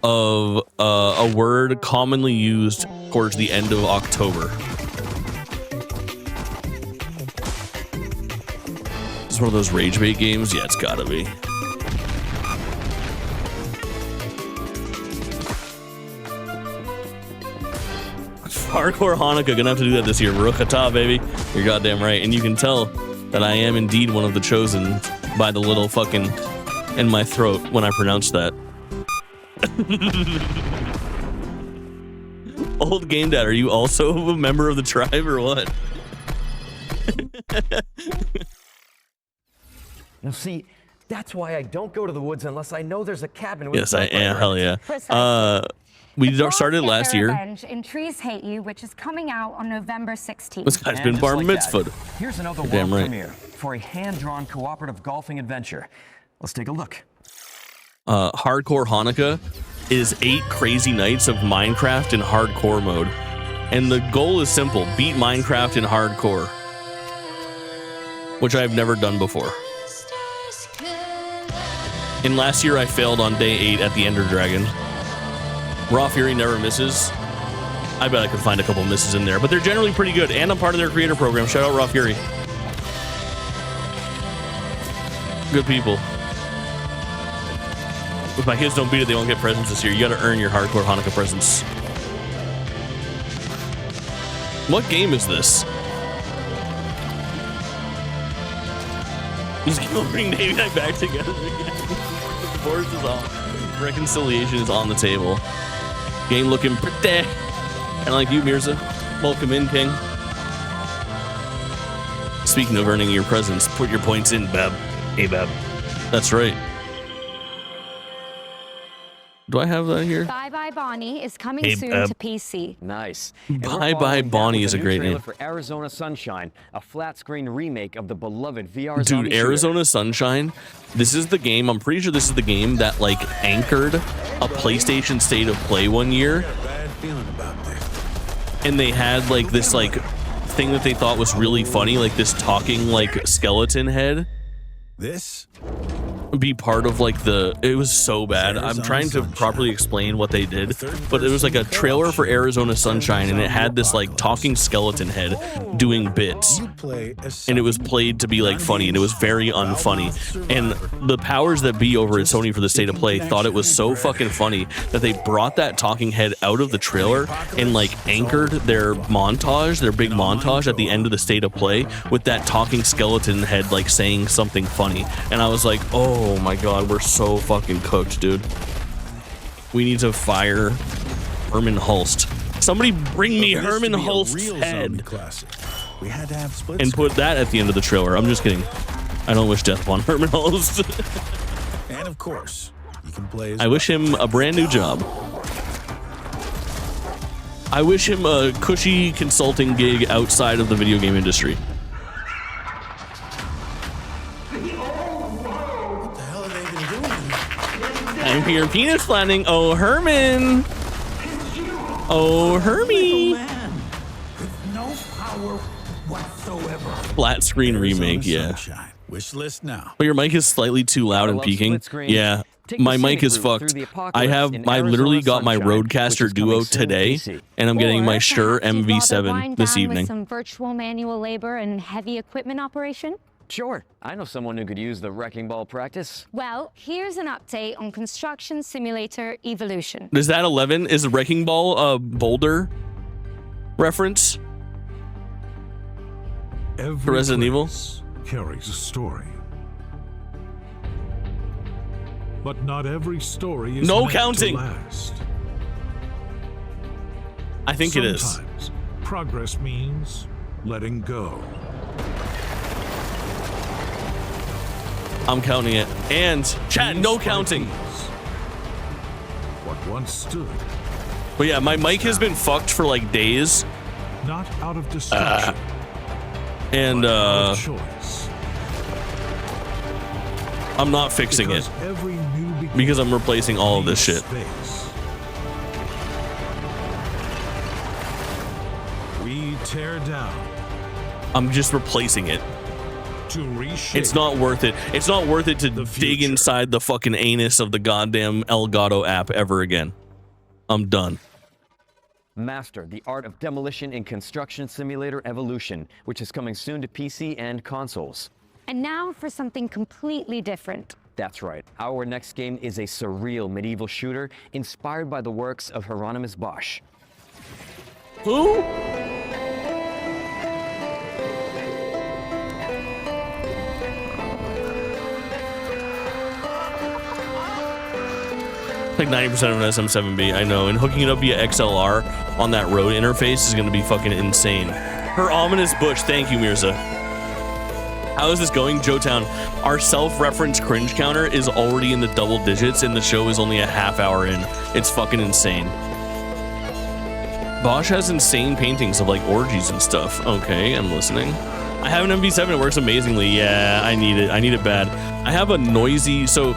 Speaker 1: Of a word commonly used towards the end of October. It's one of those rage bait games. Yeah, it's gotta be. Hardcore Hanukkah, gonna have to do that this year. Baruch atah, baby. You're goddamn right. And you can tell that I am indeed one of the chosen by the little fucking in my throat when I pronounce that. Old Game Dad, are you also a member of the tribe or what?
Speaker 2: Now see, that's why I don't go to the woods unless I know there's a cabin with
Speaker 1: Yes, I am. Hell yeah.
Speaker 3: Precisely.
Speaker 1: We started
Speaker 3: Get
Speaker 1: last
Speaker 3: Their
Speaker 1: year.
Speaker 3: Revenge in Trees Hate You, which is coming out on November 16th.
Speaker 1: This guy's been bar mitzvahed.
Speaker 2: Here's another world
Speaker 1: Damn right.
Speaker 2: premiere for a hand-drawn cooperative golfing adventure. Let's take a look.
Speaker 1: Hardcore Hanukkah is 8 crazy nights of Minecraft in hardcore mode. And the goal is simple, beat Minecraft in hardcore. Which I've never done before. And last year I failed on day 8 at the Ender Dragon. Raw Fury never misses. I bet I could find a couple misses in there, but they're generally pretty good. And I'm part of their creator program. Shout out Raw Fury. Good people. If my kids don't beat it, they won't get presents this year. You gotta earn your hardcore Hanukkah presents. What game is this? Just gonna bring Navy Night back together again. Divorce is off. Reconciliation is on the table. Game looking pretty. And like you, Mirza. Welcome in, King. Speaking of earning your presents, put your points in, Bab. Hey, Bab. That's right. Do I have that here?
Speaker 3: ByeBye Bonnie is coming
Speaker 1: Hey,
Speaker 3: soon
Speaker 1: Bab.
Speaker 3: to PC.
Speaker 2: Nice.
Speaker 1: ByeBye Bonnie is a great name.
Speaker 2: For Arizona Sunshine, a flat-screen remake of the beloved VR
Speaker 1: Dude,
Speaker 2: zombie
Speaker 1: Arizona Sunshine, this is the game, I'm pretty sure this is the game that like anchored a PlayStation State of Play one year. And they had like this like thing that they thought was really funny, like this talking like skeleton head.
Speaker 11: This
Speaker 1: be part of like it was so bad. I'm trying to properly explain what they did, but it was like a trailer for Arizona Sunshine and it had this like talking skeleton head doing bits, and it was played to be like funny, and it was very unfunny. And the powers that be over at Sony for the State of Play thought it was so fucking funny that they brought that talking head out of the trailer and like anchored their montage, their big montage at the end of the State of Play with that talking skeleton head like saying something funny. And I was like, oh my god, we're so fucking cooked, dude. We need to fire Herman Hulst. Somebody bring me Herman Hulst's head
Speaker 11: We had to have split
Speaker 1: and put that at the end of the trailer. I'm just kidding. I don't wish death upon Herman Hulst.
Speaker 11: And of course, you can play as
Speaker 1: I wish him a brand new job. I wish him a cushy consulting gig outside of the video game industry. I'm here penis planning. Oh, Herman. Oh, Hermie.
Speaker 11: no power whatsoever.
Speaker 1: Flat screen remake, yeah.
Speaker 11: Wish list now.
Speaker 1: But your mic is slightly too loud and peaking. Yeah, my mic is fucked. I literally got my Rodecaster Duo today, and I'm getting my Shure MV7 this evening.
Speaker 3: With some virtual manual labor and heavy equipment operation?
Speaker 2: Sure, I know someone who could use the wrecking ball practice.
Speaker 3: Well, here's an update on Construction Simulator Evolution.
Speaker 1: Is that 11? Is Wrecking Ball a Boulder reference? For Resident Evil?
Speaker 17: Carries a story. But not every story is
Speaker 1: no
Speaker 17: meant
Speaker 1: counting.
Speaker 17: to last.
Speaker 1: I think it is.
Speaker 17: Sometimes progress means letting go.
Speaker 1: I'm counting it. And chat, no counting.
Speaker 17: What once stood.
Speaker 1: But yeah, my mic has been fucked for like days.
Speaker 17: Not out of destruction.
Speaker 1: And
Speaker 17: out of choice.
Speaker 1: I'm not fixing
Speaker 17: Because
Speaker 1: it
Speaker 17: every new
Speaker 1: because I'm replacing all of this shit.
Speaker 17: space. We tear down.
Speaker 1: I'm just replacing it.
Speaker 17: To reshape.
Speaker 1: It's not worth it. It's not worth it to dig inside the fucking anus of the goddamn Elgato app ever again. I'm done.
Speaker 2: Master the Art of Demolition in Construction Simulator Evolution, which is coming soon to PC and consoles.
Speaker 3: And now for something completely different.
Speaker 2: That's right. Our next game is a surreal medieval shooter inspired by the works of Hieronymus Bosch.
Speaker 1: Who? Like 90% of an SM7B, I know. And hooking it up via XLR on that road interface is going to be fucking insane. Her ominous bush. Thank you, Mirza. How is this going, Joetown? Our self-reference cringe counter is already in the double digits, and the show is only a half hour in. It's fucking insane. Bosch has insane paintings of like orgies and stuff. Okay, I'm listening. I have an MV7. It works amazingly. Yeah, I need it. I need it bad. I have a noisy. So,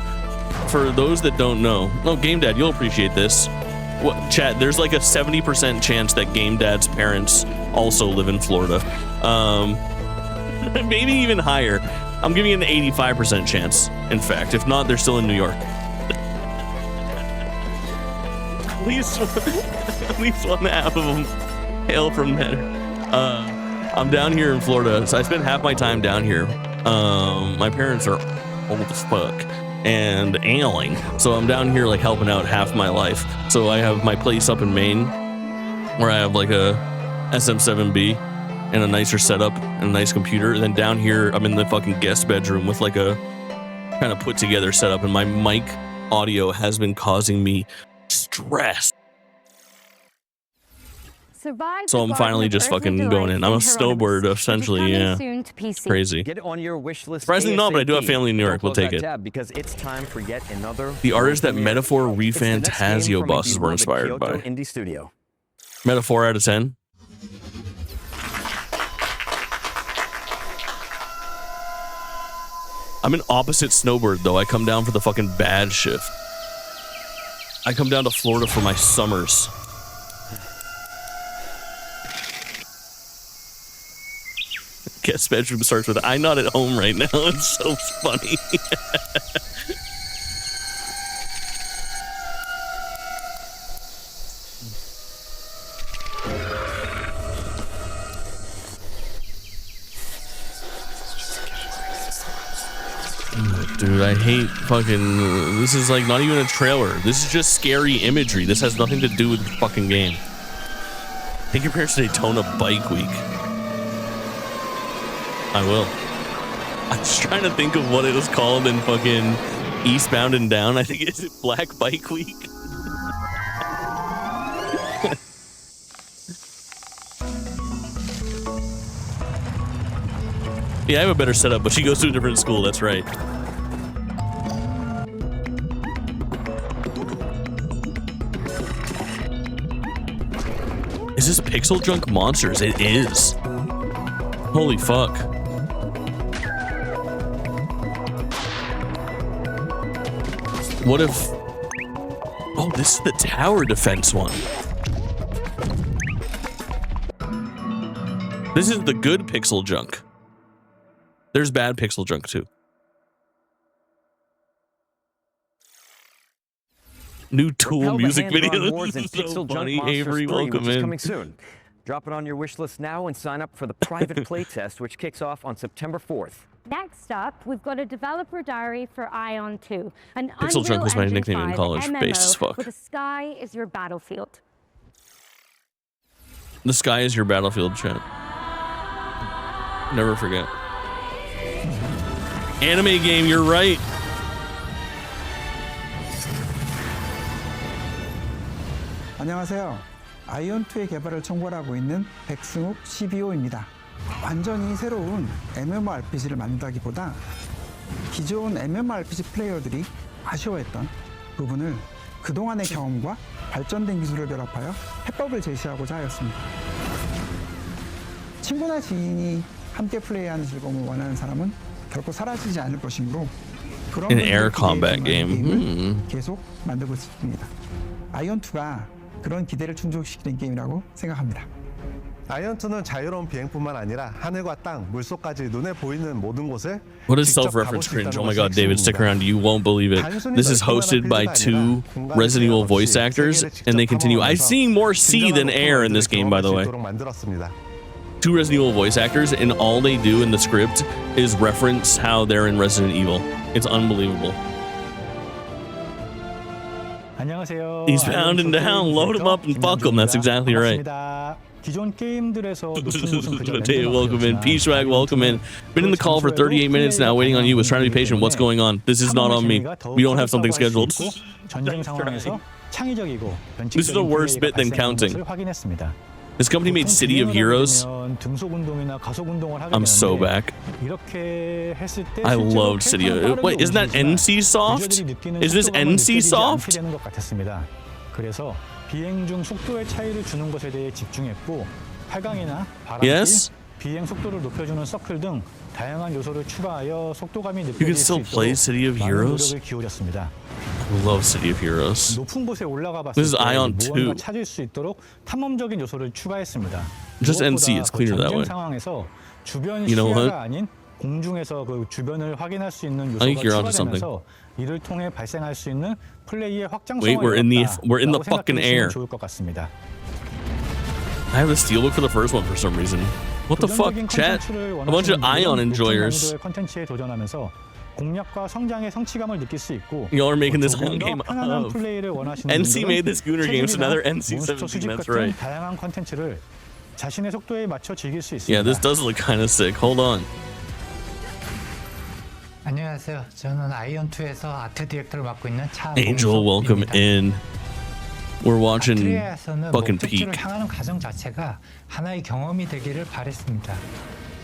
Speaker 1: for those that don't know, oh, Game Dad, you'll appreciate this. What, chat? There's like a 70% chance that Game Dad's parents also live in Florida. Maybe even higher. I'm giving it an 85% chance. In fact, if not, they're still in New York. At least one half of them hail from there. I'm down here in Florida, so I spend half my time down here. My parents are old as fuck and ailing, so I'm down here like helping out half my life. So I have my place up in Maine, where I have like a SM7B and a nicer setup and a nice computer. And then down here, I'm in the fucking guest bedroom with like a kind of put together setup, and my mic audio has been causing me stress. So I'm finally just fucking going in. I'm a snowboarder, essentially, yeah. Crazy.
Speaker 2: Get on your wish list.
Speaker 1: Surprisingly not, but I do have family in New York. We'll take it.
Speaker 2: Because it's time for yet another
Speaker 1: the artist that Metaphor Refantasio bosses were inspired by.
Speaker 2: Indie studio.
Speaker 1: Metaphor out of 10. I'm an opposite snowbird, though. I come down for the fucking bad shift. I come down to Florida for my summers. Guest bedroom starts with "I'm not at home right now." It's so funny. Dude, I hate fucking... This is like not even a trailer. This is just scary imagery. This has nothing to do with the fucking game. Take your parents to Daytona Bike Week. I will. I'm just trying to think of what it was called in fucking Eastbound and Down. I think it's Black Bike Week. Yeah, I have a better setup, but she goes to a different school. That's right. Is this Pixeljunk Monsters? It is. Holy fuck. What if... Oh, this is the tower defense one. This is the good Pixeljunk. There's bad Pixeljunk too. New Tool music video. This is so funny. Avery, welcome in.
Speaker 2: Coming soon. Drop it on your wish list now and sign up for the private playtest, which kicks off on September 4th.
Speaker 3: Next up, we've got a developer diary for Aion 2. An
Speaker 1: Pixeljunk was my nickname in college.
Speaker 3: MMO
Speaker 1: Based as fuck.
Speaker 3: where the sky is your battlefield.
Speaker 1: The sky is your battlefield, chat. Never forget. Anime game, you're right.
Speaker 18: 안녕하세요. 아이온2의 개발을 총괄하고 있는 백승욱 CBO입니다. 완전히 새로운 MMORPG를 만든다기보다 기존 MMORPG 플레이어들이 아쉬워했던 부분을 그동안의 경험과 발전된 기술을 결합하여 해법을 제시하고자 하였습니다. 친구나 지인이 함께 플레이하는 즐거움을 원하는 사람은 결코 사라지지 않을 것이므로 그런
Speaker 1: An air combat game.
Speaker 18: 계속 만들고 있습니다. 아이온2가 그런 기대를 충족시키는 게임이라고 생각합니다.
Speaker 19: 아이온2는 자유로운 비행뿐만 아니라 하늘과 땅, 물속까지 눈에 보이는 모든 곳을
Speaker 1: What is self-reference cringe? Oh my god, David, stick around. You won't believe it. This is hosted by 2 Resident Evil voice actors, and they continue. I'm seeing more sea than air in this game, by the way. 2 Resident Evil voice actors, and all they do in the script is reference how they're in Resident Evil. It's unbelievable.
Speaker 20: 안녕하세요.
Speaker 1: He's pounding down. Load him up and fuck him. That's exactly right.
Speaker 20: 기존 게임들에서 높은 곳은 그저
Speaker 1: Hey, welcome in. P-Swag, welcome in. Been in the call for 38 minutes now, waiting on you. Was trying to be patient. What's going on? This is not on me. We don't have something scheduled.
Speaker 20: 전쟁 상황에서 창의적이고
Speaker 1: This is a worse bit than counting.
Speaker 20: 확인했습니다.
Speaker 1: This company made City of Heroes.
Speaker 20: 등속 운동이나 가속 운동을 하게
Speaker 1: I'm so
Speaker 20: 되는데
Speaker 1: back.
Speaker 20: 이렇게 했을 때
Speaker 1: I loved City of... Wait, isn't that NC Soft? Is this NC Soft?
Speaker 20: 되는 것 같았습니다. 그래서 비행 중 속도의 차이를 주는 것에 대해 집중했고 활강이나 바람길,
Speaker 1: Yes?
Speaker 20: 비행 속도를 높여주는 서클 등 다양한 요소를 추가하여 속도감이
Speaker 1: You can
Speaker 20: 느껴질 수
Speaker 1: still play
Speaker 20: 있도록
Speaker 1: City of
Speaker 20: 많은
Speaker 1: Heroes?
Speaker 20: 노력을 기울였습니다.
Speaker 1: I love City of Heroes.
Speaker 20: 높은 곳에 올라가 봤을
Speaker 1: This is
Speaker 20: 때
Speaker 1: Aion
Speaker 20: 무언가
Speaker 1: 2.
Speaker 20: 찾을 수 있도록 탐험적인 요소를 추가했습니다.
Speaker 1: Just NC,
Speaker 20: 무엇보다
Speaker 1: it's cleaner that
Speaker 20: 전쟁
Speaker 1: way.
Speaker 20: 상황에서 주변
Speaker 1: You know
Speaker 20: 시야가
Speaker 1: what?
Speaker 20: 아닌 공중에서 그 주변을 확인할 수 있는
Speaker 1: I think you're
Speaker 20: 요소가
Speaker 1: onto something.
Speaker 20: 추가되면서 이를 통해 발생할 수 있는 플레이의 확장성을
Speaker 1: Wait, we're in the fucking air.
Speaker 20: 좋을 것 같습니다.
Speaker 1: I have the steelbook for the first one for some reason. What the fuck, chat? A bunch of Aion enjoyers.
Speaker 20: 컨텐츠에 도전하면서 공략과 성장의 성취감을 느낄 수 있고
Speaker 1: Y'all are making this
Speaker 20: 조금
Speaker 1: Aion
Speaker 20: 더
Speaker 1: game
Speaker 20: 편안한
Speaker 1: of.
Speaker 20: 플레이를 원하시는
Speaker 1: NC made this Gooner game, so now they're
Speaker 20: 체질이나
Speaker 1: NC
Speaker 20: 몬스터
Speaker 1: 17.
Speaker 20: 수집
Speaker 1: That's
Speaker 20: 같은
Speaker 1: right.
Speaker 20: 다양한 컨텐츠를 자신의 속도에 맞춰 즐길 수 있습니다.
Speaker 1: Yeah, this does look kind of sick. Hold on.
Speaker 21: 안녕하세요. 저는 아이온 2에서 아트 디렉터를 맡고 있는 차
Speaker 1: Angel, welcome in. We're watching
Speaker 21: 아트리아에서는
Speaker 1: fucking
Speaker 21: 목적지로
Speaker 1: Peak.
Speaker 21: 향하는 과정 자체가 하나의 경험이 되기를 바랬습니다.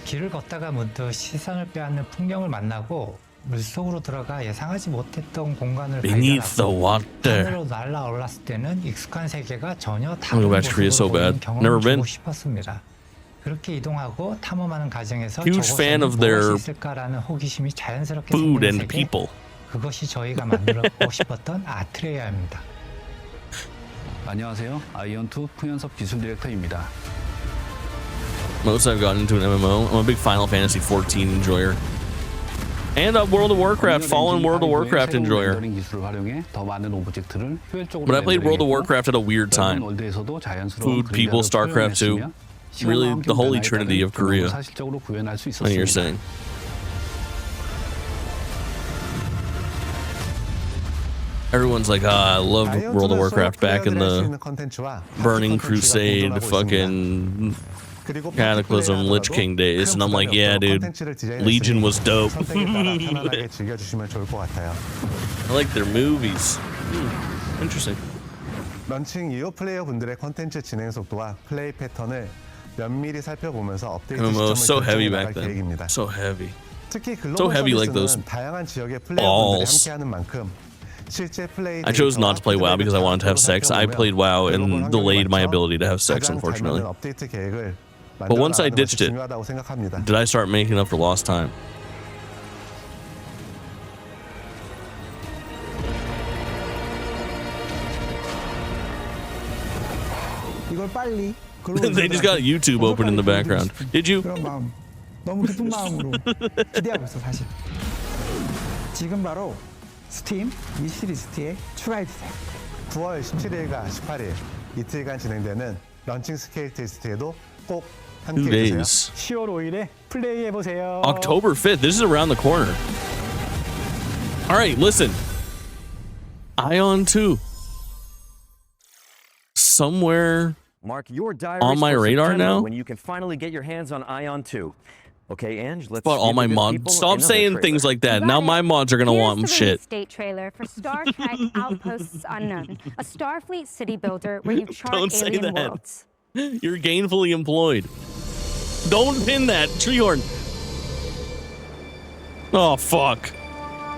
Speaker 21: 길을 걷다가 문득 시선을 빼앗는 풍경을 만나고 물속으로 들어가 예상하지 못했던 공간을
Speaker 1: Beneath the
Speaker 21: 발견하고
Speaker 1: water.
Speaker 21: 하늘로 날아올랐을 때는 익숙한 세계가 전혀
Speaker 1: I wanna
Speaker 21: 다른
Speaker 1: go back to Korea so
Speaker 21: 모습으로 보이는
Speaker 1: bad. Never
Speaker 21: 경험을
Speaker 1: been.
Speaker 21: 주고 싶었습니다. 그렇게 이동하고 탐험하는 과정에서
Speaker 1: Huge fan
Speaker 21: 저곳에는
Speaker 1: of their
Speaker 21: 무엇이 있을까라는 호기심이 자연스럽게
Speaker 1: food
Speaker 21: 생기는
Speaker 1: and
Speaker 21: 세계,
Speaker 1: people.
Speaker 21: 그것이 저희가 만들고 싶었던 아트레아입니다.
Speaker 15: 안녕하세요. 아이온 2 풍연섭 기술 디렉터입니다.
Speaker 1: Most I've gotten into an MMO. I'm a big Final Fantasy 14 enjoyer. And a World of Warcraft, fallen World of Warcraft enjoyer. But I played World of Warcraft at a weird time. Food, people, StarCraft 2. Really the holy trinity of Korea. I know you're saying. Everyone's like, I loved World of Warcraft back in the Burning Crusade, fucking Cataclysm, Lich King days, and I'm like, yeah, dude, Legion was dope. I like their movies. Interesting.
Speaker 19: 런칭 이후 플레이어분들의 컨텐츠 진행 속도와 플레이 패턴을 면밀히 살펴보면서 업데이트
Speaker 1: MMO so
Speaker 19: 시점을
Speaker 1: heavy
Speaker 19: 결정해
Speaker 1: back
Speaker 19: 나갈
Speaker 1: then.
Speaker 19: 계획입니다.
Speaker 1: So heavy.
Speaker 19: 특히
Speaker 1: So
Speaker 19: 글로벌
Speaker 1: heavy like those
Speaker 19: 서비스는 다양한 지역의 플레이어분들이
Speaker 1: balls.
Speaker 19: 함께하는 만큼 실제 플레이
Speaker 1: I chose not to play WoW because I wanted to have sex. I played WoW and delayed my ability to have sex, unfortunately.
Speaker 19: 업데이트 계획을
Speaker 1: But once I
Speaker 19: 만들어
Speaker 1: ditched it,
Speaker 19: 중요하다고 생각합니다.
Speaker 1: did I start making up for lost time?
Speaker 18: 이걸 빨리
Speaker 1: They just got YouTube open in the background. Did you?
Speaker 18: 그런 마음, 너무 기쁜 마음으로 기대하고 있어 사실. 지금 바로 스팀 위시리스트에 추가해주세요.
Speaker 19: 9월 17일과 18일 이틀간 진행되는 런칭 스케일 테스트에도 꼭
Speaker 1: 2
Speaker 19: 함께 해주세요.
Speaker 1: days.
Speaker 20: 10월 5일에 플레이해보세요.
Speaker 1: October 5th. This is around the corner. All right, listen. Aion 2. Somewhere
Speaker 2: Mark your diaries
Speaker 1: on my
Speaker 2: for
Speaker 1: radar
Speaker 2: September
Speaker 1: now.
Speaker 2: when you can finally get your hands on Aion 2. Okay, Ange, let's
Speaker 1: About all
Speaker 2: give
Speaker 1: my
Speaker 2: the good
Speaker 1: mods.
Speaker 2: people
Speaker 1: Stop
Speaker 2: another
Speaker 1: saying
Speaker 2: trailer.
Speaker 1: things like that. Now my mods are gonna
Speaker 3: Here's
Speaker 1: want
Speaker 3: the
Speaker 1: shit.
Speaker 3: release date trailer for Star Trek Outposts Unknown, a Starfleet city builder where you chart
Speaker 1: Don't say
Speaker 3: alien
Speaker 1: that.
Speaker 3: worlds.
Speaker 1: You're gainfully employed. Don't pin that, Treehorn. Oh fuck.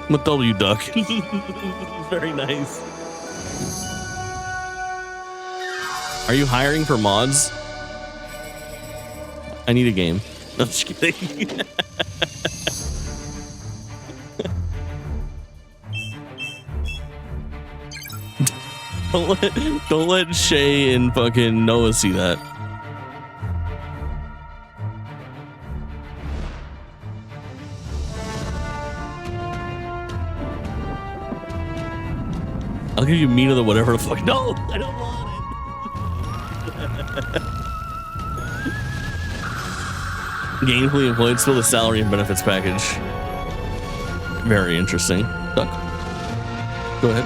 Speaker 1: I'm a W duck. Very nice. Are you hiring for mods? I need a game. No, I'm just kidding. Don't let Shay and fucking Noah see that. I'll give you meat of the whatever the fuck. No, I don't want it. Gainfully employed, still the salary and benefits package. Very interesting. Duck. Go ahead.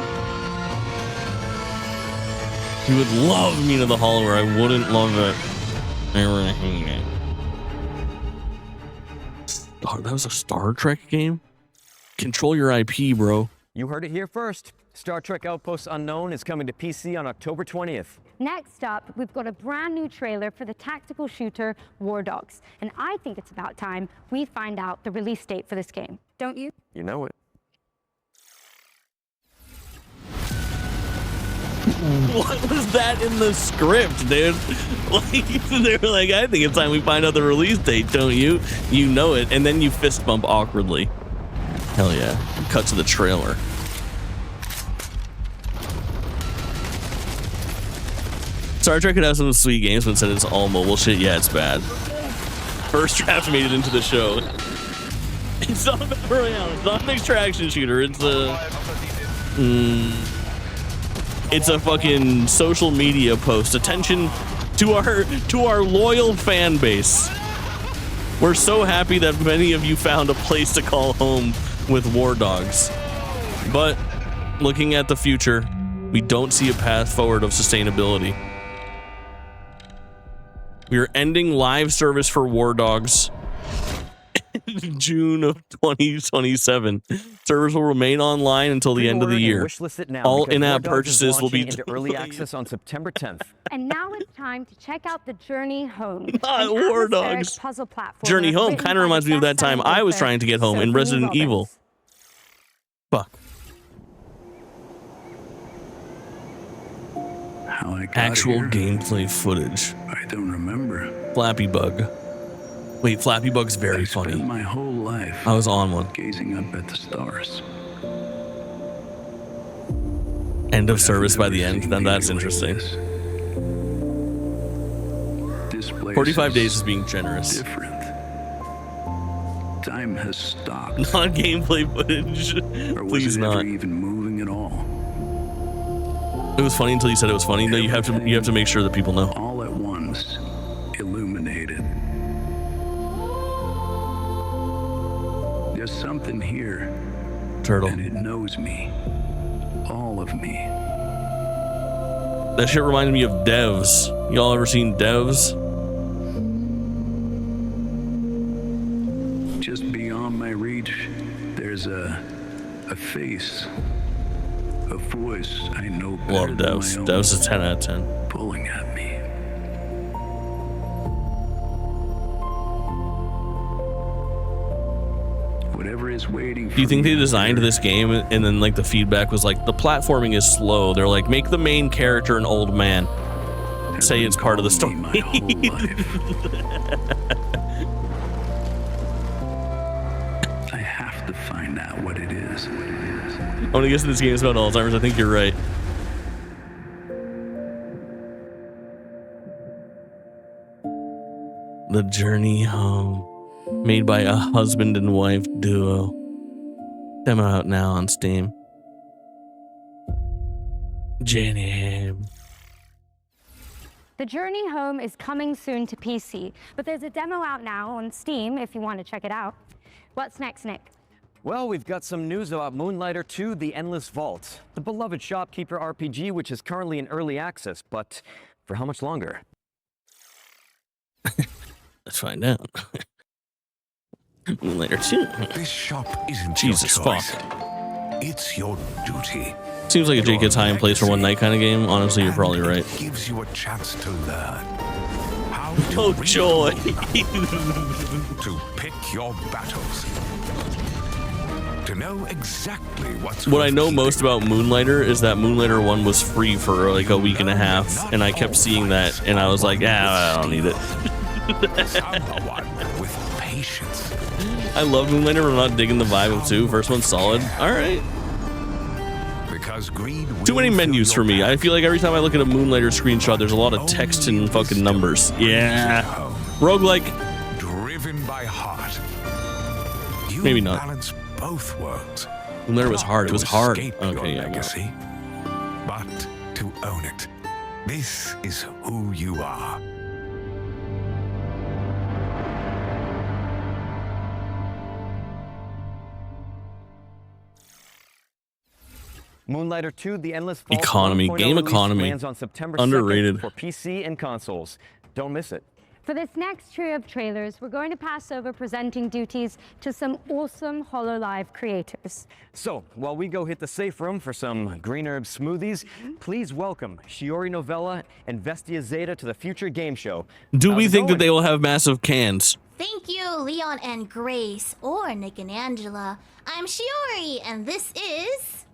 Speaker 1: You would love Meat of the Hollower. I wouldn't love it. That was a Star Trek game? Control your IP, bro.
Speaker 2: You heard it here first. Star Trek Outposts Unknown is coming to PC on October 20th.
Speaker 3: Next up, we've got a brand new trailer for the tactical shooter Wardogs. And I think it's about time we find out the release date for this game. Don't you?
Speaker 2: You know it.
Speaker 1: What was that in the script, dude? Like, they were like, I think it's time we find out the release date, don't you? You know it. And then you fist bump awkwardly. Hell yeah. Cut to the trailer. Star Trek could have some sweet games, but instead it's all mobile shit. Yeah, it's bad. First draft made it into the show. It's not a battle royale. It's not an extraction shooter. It's a... it's a fucking social media post. Attention to our loyal fan base. We're so happy that many of you found a place to call home with Wardogs. But looking at the future, we don't see a path forward of sustainability. We are ending live service for Wardogs in June of 2027. Servers will remain online until the end of the year. All in-app purchases will be
Speaker 2: into early access on September 10th.
Speaker 3: And now it's time to check out the Journey Home.
Speaker 1: Wardogs.
Speaker 3: Puzzle platform.
Speaker 1: Journey Home kind of reminds me of that time I was trying to get home in Resident Evil. Fuck.
Speaker 4: How I got
Speaker 1: Actual
Speaker 4: here,
Speaker 1: gameplay footage.
Speaker 4: I don't remember.
Speaker 1: Flappy Bug. Wait, Flappy Bug's very funny.
Speaker 4: Spent my whole life
Speaker 1: I was on one.
Speaker 4: gazing up at the stars.
Speaker 1: End of service by the end. Then that's interesting.
Speaker 4: This place
Speaker 1: 45
Speaker 4: is
Speaker 1: days is being generous.
Speaker 4: different. Time has stopped.
Speaker 1: Not gameplay footage.
Speaker 4: Or was
Speaker 1: Please
Speaker 4: it
Speaker 1: not.
Speaker 4: ever even moving at all?
Speaker 1: It was funny until you said it was funny. No, you have to make sure that people know.
Speaker 4: All at once, illuminated. There's something here.
Speaker 1: Turtle.
Speaker 4: And it knows me. All of me.
Speaker 1: That shit reminded me of Devs. Y'all ever seen Devs?
Speaker 4: Just beyond my reach, there's a face. A voice I know better
Speaker 1: Love
Speaker 4: than
Speaker 1: Devs.
Speaker 4: my own,
Speaker 1: Devs is 10 out of 10.
Speaker 4: pulling at me. Whatever is waiting for
Speaker 1: Do you think
Speaker 4: me
Speaker 1: they designed this game and then like the feedback was like the platforming is slow? They're like, make the main character an old man. Say it's part of the story.
Speaker 4: my whole life. I have to find out what it is.
Speaker 1: I'm gonna guess this game is about Alzheimer's. I think you're right. The Journey Home, made by a husband and wife duo. Demo out now on Steam. Journey.
Speaker 3: The Journey Home is coming soon to PC, but there's a demo out now on Steam if you want to check it out. What's next, Nick?
Speaker 2: Well, we've got some news about Moonlighter 2, The Endless Vault, the beloved shopkeeper RPG, which is currently in early access, but for how much longer?
Speaker 1: Let's find out. Moonlighter 2.
Speaker 22: This shop isn't
Speaker 1: Jesus
Speaker 22: your
Speaker 1: fuck.
Speaker 22: choice. It's your duty.
Speaker 1: Seems like a Jake gets high and plays for one night kind of game. Honestly, you're probably right.
Speaker 22: It gives you a chance to learn how to
Speaker 1: Oh, joy.
Speaker 22: to pick your battles. To know exactly what's
Speaker 1: What I know most about Moonlighter is that Moonlighter 1 was free for like a week and a half, and I kept seeing that, and I was like, I don't need it.
Speaker 22: with patience.
Speaker 1: I love Moonlighter, but I'm not digging the vibe of 2. First one's solid. All right.
Speaker 22: Because greed
Speaker 1: Too many menus for me. I feel like every time I look at a Moonlighter screenshot, there's a lot of text and fucking numbers. Yeah. Roguelike.
Speaker 22: Driven by heart. You
Speaker 1: Maybe not.
Speaker 22: balance both worlds.
Speaker 1: Moonlighter was hard. It was hard.
Speaker 22: Escape
Speaker 1: Okay,
Speaker 22: your
Speaker 1: yeah.
Speaker 22: legacy, but to own it. This is who you are.
Speaker 2: Moonlighter 2, The Endless Vault
Speaker 1: Economy.
Speaker 2: 1.0
Speaker 1: Game
Speaker 2: release
Speaker 1: economy.
Speaker 2: lands on September
Speaker 1: Underrated.
Speaker 2: 2nd for PC and consoles. Don't miss it.
Speaker 3: For this next trio of trailers, we're going to pass over presenting duties to some awesome HoloLive creators.
Speaker 2: So, while we go hit the safe room for some green herb smoothies, please welcome Shiori Novella and Vestia Zeta to the Future Game Show.
Speaker 1: Do we think that they will have massive cans?
Speaker 5: Thank you, Leon and Grace, or Nick and Angela. I'm Shiori, and this is...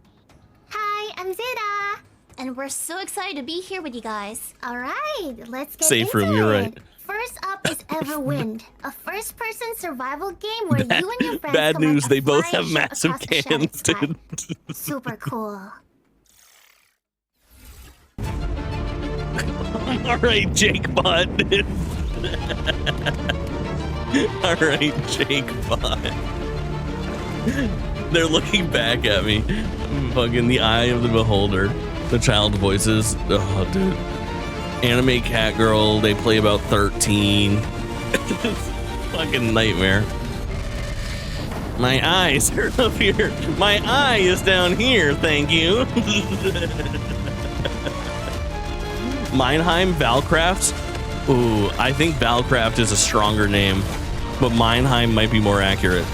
Speaker 7: Hi, I'm Zeta.
Speaker 5: And we're so excited to be here with you guys.
Speaker 7: All right, let's get
Speaker 1: Safe
Speaker 7: into
Speaker 1: room, you're
Speaker 7: it.
Speaker 1: right.
Speaker 7: First up is Everwind, a first-person survival game where you and your friends
Speaker 1: Bad
Speaker 7: command
Speaker 1: news,
Speaker 7: a
Speaker 1: they both
Speaker 7: flying
Speaker 1: have
Speaker 7: ship
Speaker 1: massive
Speaker 7: across the
Speaker 1: cans,
Speaker 7: shattered
Speaker 1: dude.
Speaker 7: sky. Super cool.
Speaker 1: All right, Jake Bot. All right, Jake Bot. They're looking back at me. Fucking the eye of the beholder. The child voices. Oh, dude. Anime cat girl. They play about 13. Fucking nightmare. My eyes are up here. My eye is down here. Thank you. Meinheim Valcraft. Ooh, I think Valcraft is a stronger name, but Meinheim might be more accurate.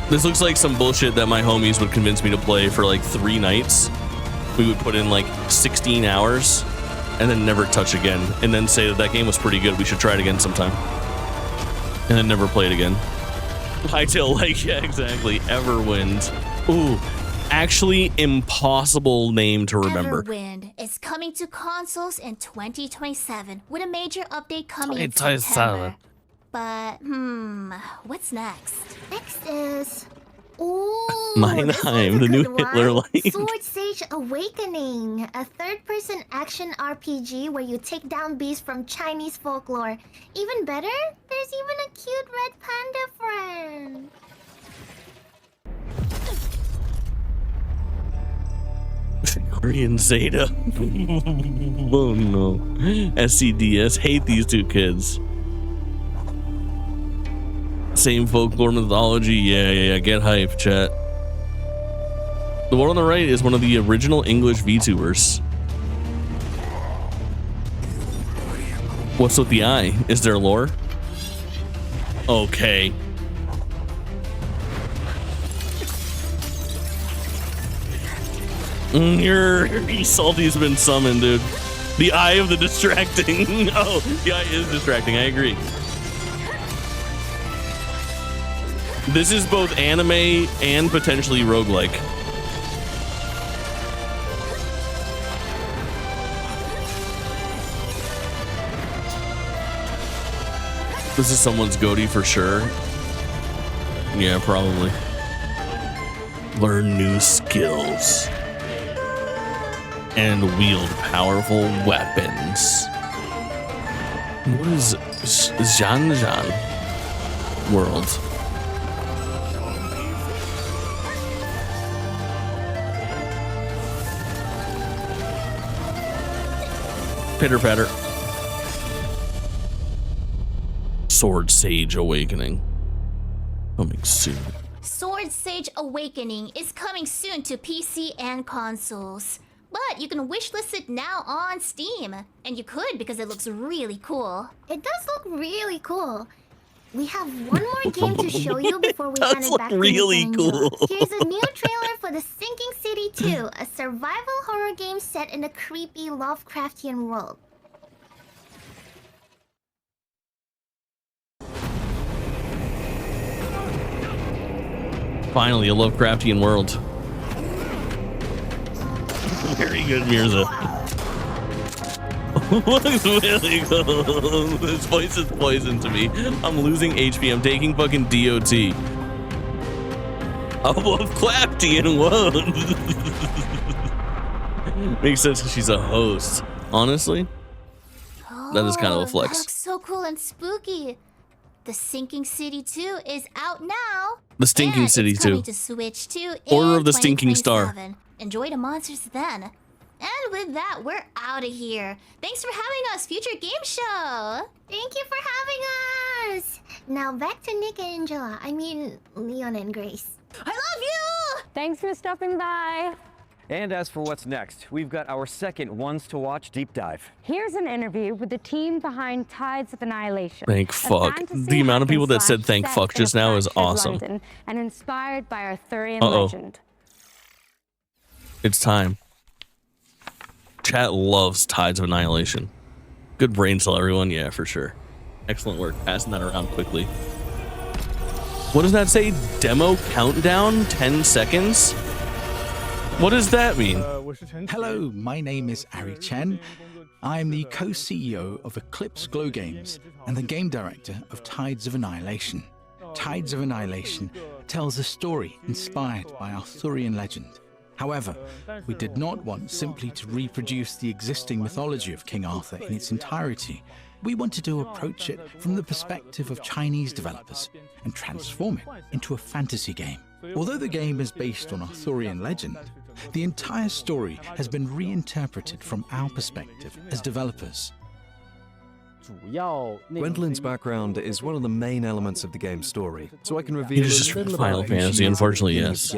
Speaker 1: This looks like some bullshit that my homies would convince me to play for like 3 nights. We would put in like 16 hours and then never touch again, and then say that that game was pretty good, we should try it again sometime, and then never play it again. Hightail Lake, yeah, exactly. Everwind. Ooh, actually impossible name to remember.
Speaker 5: Everwind is coming to consoles in 2027 with a major update coming in September. But, what's next?
Speaker 7: Next is... Ooh,
Speaker 1: Meinheim, the new Hitler Light.
Speaker 7: Sword Sage Awakening, a third-person action RPG where you take down beasts from Chinese folklore. Even better, there's even a cute red panda friend.
Speaker 1: Korean Zeta. Oh no. SCDS, hate these two kids. Same folklore mythology, yeah, get hype, chat. The one on the right is one of the original English VTubers. What's with the eye? Is there lore? Okay. Your salty's been summoned, dude. The eye of the distracting. Oh, the eye is distracting, I agree. This is both anime and potentially roguelike. This is someone's goatee for sure. Yeah, probably. Learn new skills. And wield powerful weapons. What is Zhan World? Pitter patter. Sword Sage Awakening. Coming soon.
Speaker 5: Sword Sage Awakening is coming soon to PC and consoles. But you can wishlist it now on Steam. And you could because it looks really cool.
Speaker 7: It does look really cool. We have one more game to show you before we hand it back to
Speaker 1: really cool.
Speaker 7: Here's a new trailer for The Sinking City 2, a survival horror game set in a creepy Lovecraftian world.
Speaker 1: Finally, a Lovecraftian world. Very good, Mirza. Looks really cool. This voice is poison to me. I'm losing HP. I'm taking fucking DOT. A Lovecraftian world. Makes sense because she's a host. Honestly, that is kind of a flex.
Speaker 5: That looks so cool and spooky. The Sinking City 2 is out now.
Speaker 1: The Stinking City 2.
Speaker 5: Coming to Switch 2
Speaker 1: Order of the Stinking Star.
Speaker 5: Enjoy the monsters then. And with that, we're out of here. Thanks for having us, Future Game Show.
Speaker 7: Thank you for having us. Now back to Nick and Angela. I mean, Leon and Grace.
Speaker 5: I love you.
Speaker 3: Thanks for stopping by.
Speaker 2: And as for what's next, we've got our second Ones to Watch deep dive.
Speaker 3: Here's an interview with the team behind Tides of Annihilation.
Speaker 1: Thank fuck. The amount of people that said thank fuck just now is awesome.
Speaker 3: London, and inspired by Arthurian legend.
Speaker 1: It's time. Chat loves Tides of Annihilation. Good brain cell, everyone. Yeah, for sure. Excellent work. Passing that around quickly. What does that say? Demo countdown? 10 seconds? What does that mean?
Speaker 6: Hello, my name is Ari Chen. I'm the co-CEO of Eclipse Glow Games and the game director of Tides of Annihilation. Tides of Annihilation tells a story inspired by Arthurian legend. However, we did not want simply to reproduce the existing mythology of King Arthur in its entirety. We wanted to approach it from the perspective of Chinese developers and transform it into a fantasy game. Although the game is based on Arthurian legend, the entire story has been reinterpreted from our perspective as developers.
Speaker 9: Gwendolyn's background is one of the main elements of the game's story, so I can reveal
Speaker 1: It is just Final Fantasy, unfortunately, yes.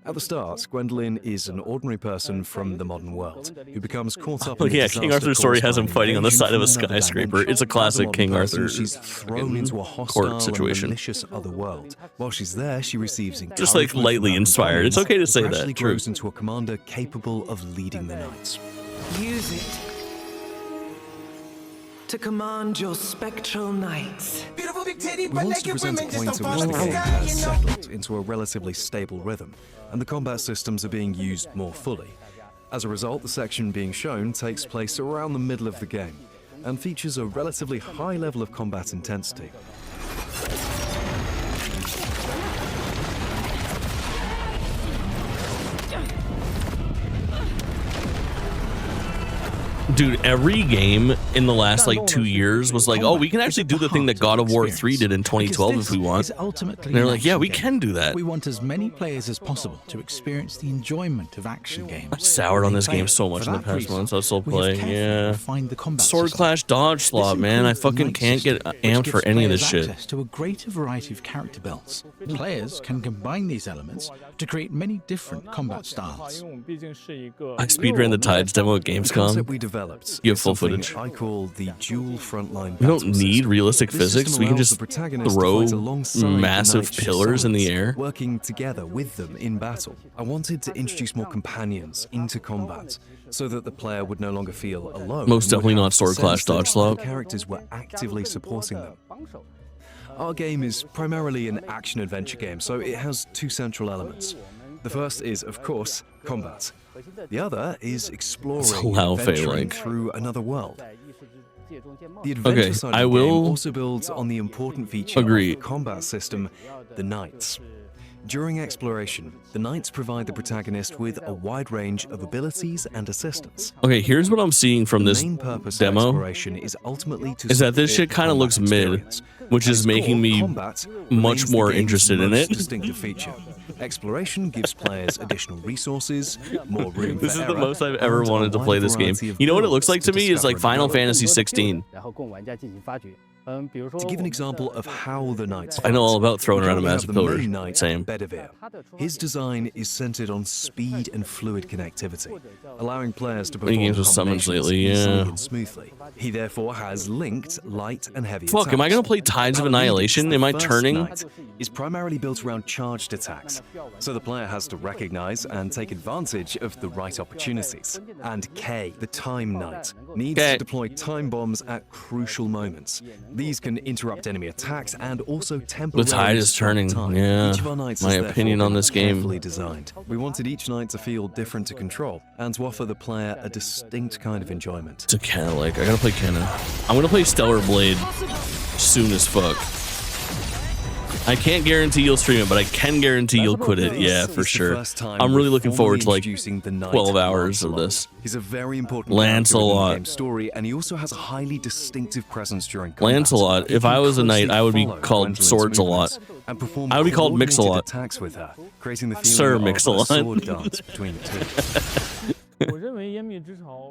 Speaker 9: At the start, Gwendolyn is an ordinary person from the modern world who becomes caught up
Speaker 1: Oh
Speaker 9: in
Speaker 1: yeah, King Arthur's story has him fighting on the side of a skyscraper. It's a classic King Arthur
Speaker 9: She's thrown into a hostile
Speaker 1: court situation.
Speaker 9: and malicious other world. While she's there, she receives
Speaker 1: Just like lightly inspired. It's okay to say that.
Speaker 9: Gradually
Speaker 1: True.
Speaker 9: grows into a commander capable of leading the knights.
Speaker 23: Use it to command your spectral knights.
Speaker 9: We wanted to present a point at which the game has settled into a relatively stable rhythm, and the combat systems are being used more fully. As a result, the section being shown takes place around the middle of the game, and features a relatively high level of combat intensity.
Speaker 1: Dude, every game in the last like 2 years was like, oh, we can actually do the thing that God of War 3 did in 2012 if we want. And they're like, yeah, we can do that.
Speaker 6: We want as many players as possible to experience the enjoyment of action games.
Speaker 1: I soured on this game so much in the past months. I was still playing, yeah. Sword Clash Dodge Slot, man. I fucking can't get amped for any of this shit.
Speaker 6: To a greater variety of character builds. Players can combine these elements to create many different combat styles.
Speaker 1: I speedran the Tides demo at Gamescom.
Speaker 9: We developed
Speaker 1: You have full footage.
Speaker 9: I call the dual frontline.
Speaker 1: We don't need realistic physics. We can just throw massive pillars in the air.
Speaker 9: Working together with them in battle. I wanted to introduce more companions into combat, so that the player would no longer feel alone.
Speaker 1: Most definitely not Sword Clash Dodge Slot.
Speaker 9: Characters were actively supporting them. Our game is primarily an action-adventure game, so it has two central elements. The first is, of course, combat. The other is exploring and adventuring through another world. The adventure side of the game also builds on the important feature of the combat system, the Knights. During exploration, the Knights provide the protagonist with a wide range of abilities and assistance.
Speaker 1: Okay, here's what I'm seeing from this demo.
Speaker 9: Is
Speaker 1: that this shit kind of looks mid, which is making me much more interested in it.
Speaker 9: Distinctive feature. Exploration gives players additional resources, more room for
Speaker 1: This is the most I've ever wanted to play this game. You know what it looks like to me is like Final Fantasy 16.
Speaker 9: To give an example of how the Knights
Speaker 1: I know all about throwing around a massive pillar.
Speaker 9: Same. His design is centered on speed and fluid connectivity, allowing players to perform
Speaker 1: games with summons lately,
Speaker 9: easily and smoothly. He therefore has linked light and heavy
Speaker 1: Fuck,
Speaker 9: attacks.
Speaker 1: am I gonna play Tides of Annihilation? Am I
Speaker 9: First
Speaker 1: turning?
Speaker 9: Knight is primarily built around charged attacks, so the player has to recognize and take advantage of the right opportunities. And K, the Time Knight, needs to deploy time bombs at crucial moments. These can interrupt enemy attacks and also
Speaker 1: The
Speaker 9: temporarily
Speaker 1: tide is
Speaker 9: stop
Speaker 1: turning.
Speaker 9: time.
Speaker 1: Yeah,
Speaker 9: Each of our knights
Speaker 1: my
Speaker 9: is
Speaker 1: opinion
Speaker 9: therefore
Speaker 1: on this game.
Speaker 9: carefully designed. We wanted each knight to feel different to control and to offer the player a distinct kind of enjoyment.
Speaker 1: It's a Kenna like. I gotta play Kenna. I'm gonna play Stellar Blade soon as fuck. I can't guarantee you'll stream it, but I can guarantee you'll quit it. Yeah, for sure. I'm really looking forward to like 12 hours of this.
Speaker 9: He's a very important
Speaker 1: Lancelot.
Speaker 9: game story, and he also has a highly distinctive presence during combat.
Speaker 1: Lancelot. If I was a knight, I would be called Swords a lot. I would be called Mix-a-Lot.
Speaker 9: Attacks with her, creating the feeling
Speaker 1: Sir
Speaker 9: of a
Speaker 1: Mix-a-Lot.
Speaker 9: sword dance between the two.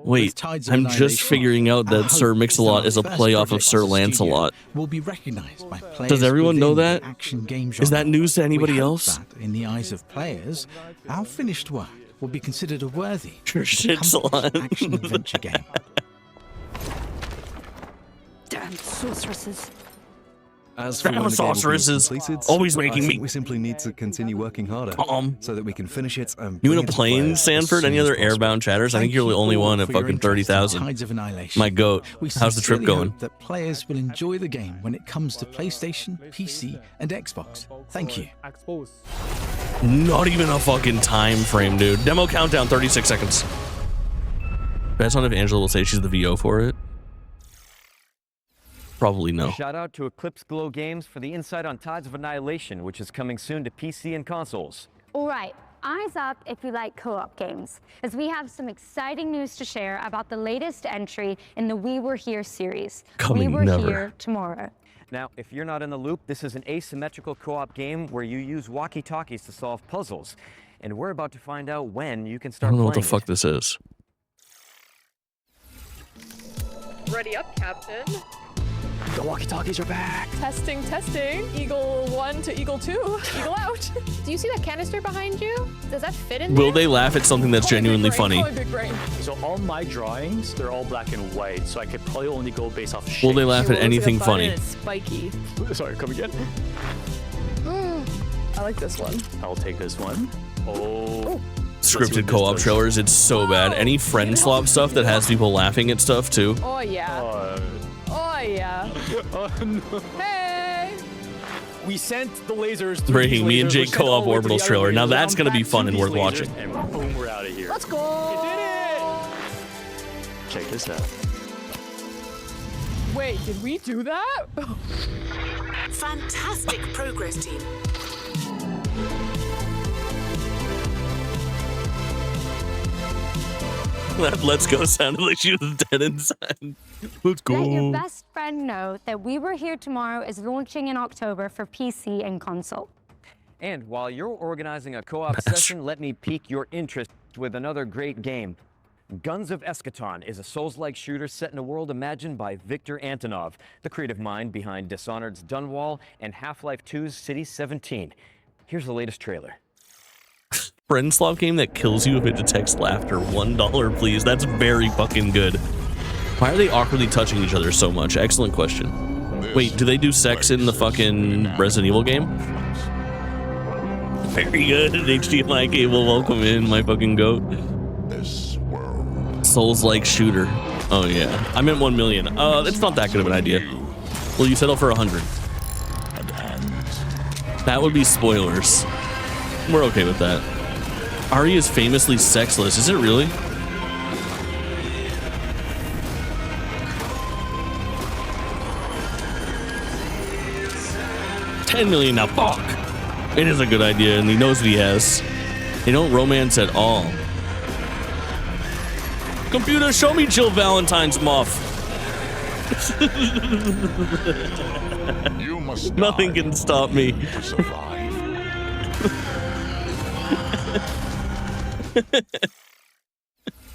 Speaker 1: Wait, I'm just figuring out that Sir Mix-a-Lot is a playoff of Sir Lancelot.
Speaker 6: Will be recognized by players.
Speaker 1: Does everyone know that?
Speaker 6: Action game
Speaker 1: Is that news to anybody
Speaker 6: we hope
Speaker 1: else?
Speaker 6: that, in the eyes of players, our finished work would be considered a worthy
Speaker 1: shit salon
Speaker 6: action adventure game.
Speaker 3: Damn sorceresses.
Speaker 9: As for when the game will be completed,
Speaker 1: always
Speaker 9: I
Speaker 1: making
Speaker 9: think
Speaker 1: me
Speaker 9: we simply need to continue working harder so that we can finish it and
Speaker 1: You
Speaker 9: bring
Speaker 1: in a
Speaker 9: it to
Speaker 1: plane,
Speaker 9: players as
Speaker 1: Sanford?
Speaker 9: soon
Speaker 1: Any
Speaker 9: as
Speaker 1: other
Speaker 9: possible.
Speaker 1: airbound chatters? I think you're the only one at fucking 30,000.
Speaker 6: Tides of Annihilation.
Speaker 1: My goat.
Speaker 6: We
Speaker 1: How's the trip
Speaker 6: sincerely
Speaker 1: going?
Speaker 6: hope that players will enjoy the game when it comes to PlayStation, PC, and Xbox. Thank you.
Speaker 1: Not even a fucking time frame, dude. Demo countdown, 36 seconds. That's not if Angela will say she's the VO for it. Probably no.
Speaker 2: Shout out to Eclipse Glow Games for the insight on Tides of Annihilation, which is coming soon to PC and consoles.
Speaker 3: All right, eyes up if you like co-op games, as we have some exciting news to share about the latest entry in the We Were Here series.
Speaker 1: Coming
Speaker 3: We Were
Speaker 1: never.
Speaker 3: Here Tomorrow.
Speaker 2: Now, if you're not in the loop, this is an asymmetrical co-op game where you use walkie-talkies to solve puzzles. And we're about to find out when you can
Speaker 1: I
Speaker 2: start
Speaker 1: don't know what the
Speaker 2: playing
Speaker 1: fuck this is.
Speaker 8: Ready up, Captain.
Speaker 2: The walkie-talkies are back.
Speaker 8: Testing, testing. Eagle 1 to Eagle 2. Eagle out. Do you see that canister behind you? Does that fit in there?
Speaker 1: Will they laugh at something that's genuinely funny?
Speaker 20: So all my drawings, they're all black and white, so I could probably only go based off shape.
Speaker 1: Will they laugh at anything funny?
Speaker 8: It's spiky.
Speaker 20: Sorry, come again?
Speaker 8: I like this one.
Speaker 20: I'll take this one. Oh.
Speaker 1: Scripted co-op trailers, it's so bad. Any friend swap stuff that has people laughing at stuff too.
Speaker 8: Oh, yeah. Oh, yeah.
Speaker 20: Oh, no.
Speaker 8: Hey!
Speaker 20: We sent the lasers through
Speaker 1: Breaking me and
Speaker 20: lasers,
Speaker 1: Jake
Speaker 20: we sent all
Speaker 1: co-op
Speaker 20: the way to the
Speaker 1: orbitals
Speaker 20: other
Speaker 1: trailer. Now
Speaker 20: lasers,
Speaker 1: that's gonna be
Speaker 20: back
Speaker 1: fun
Speaker 20: to
Speaker 1: and
Speaker 20: these
Speaker 1: worth
Speaker 20: lasers,
Speaker 1: watching.
Speaker 20: And boom, we're out of here.
Speaker 8: Let's go!
Speaker 20: We did it! Check this out.
Speaker 8: Wait, did we do that?
Speaker 23: Fantastic progress, team.
Speaker 1: That "Let's go" sounded like she was dead inside. Let's go.
Speaker 3: Let your best friend know that We Were Here Tomorrow is launching in October for PC and console.
Speaker 2: And while you're organizing a co-op session, let me pique your interest with another great game. Guns of Eschaton is a Souls-like shooter set in a world imagined by Viktor Antonov, the creative mind behind Dishonored's Dunwall and Half-Life 2's City 17. Here's the latest trailer.
Speaker 1: Friend swap game that kills you if it detects laughter. $1, please. That's very fucking good. Why are they awkwardly touching each other so much? Excellent question. Wait, do they do sex in the fucking Resident Evil game? Very good. HDMI cable, welcome in, my fucking goat. Souls-like shooter. Oh yeah. I meant 1 million. It's not that good of an idea. Will you settle for 100? That would be spoilers. We're okay with that. Ari is famously sexless. Is it really? $10 million now. Fuck. It is a good idea, and he knows what he has. They don't romance at all. Computer, show me Jill Valentine's muff. Nothing can stop me.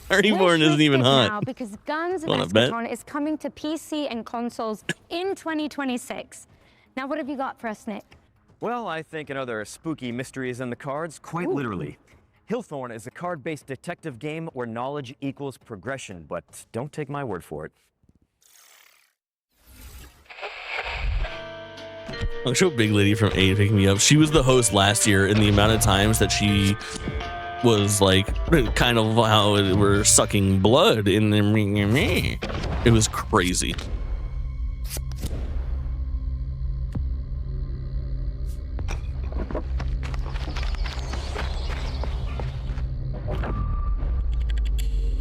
Speaker 1: Reborn isn't even hot.
Speaker 3: Now because Guns of
Speaker 1: Wanna bet?
Speaker 3: Eschaton is coming to PC and consoles in 2026. Now, what have you got for us, Nick?
Speaker 2: Well, I think another spooky mystery is in the cards, quite literally. Hillthorn is a card-based detective game where knowledge equals progression, but don't take my word for it.
Speaker 1: I'll show Big Lady from 8 picking me up. She was the host last year, and the amount of times that she was like, kind of how we're sucking blood in the me. It was crazy.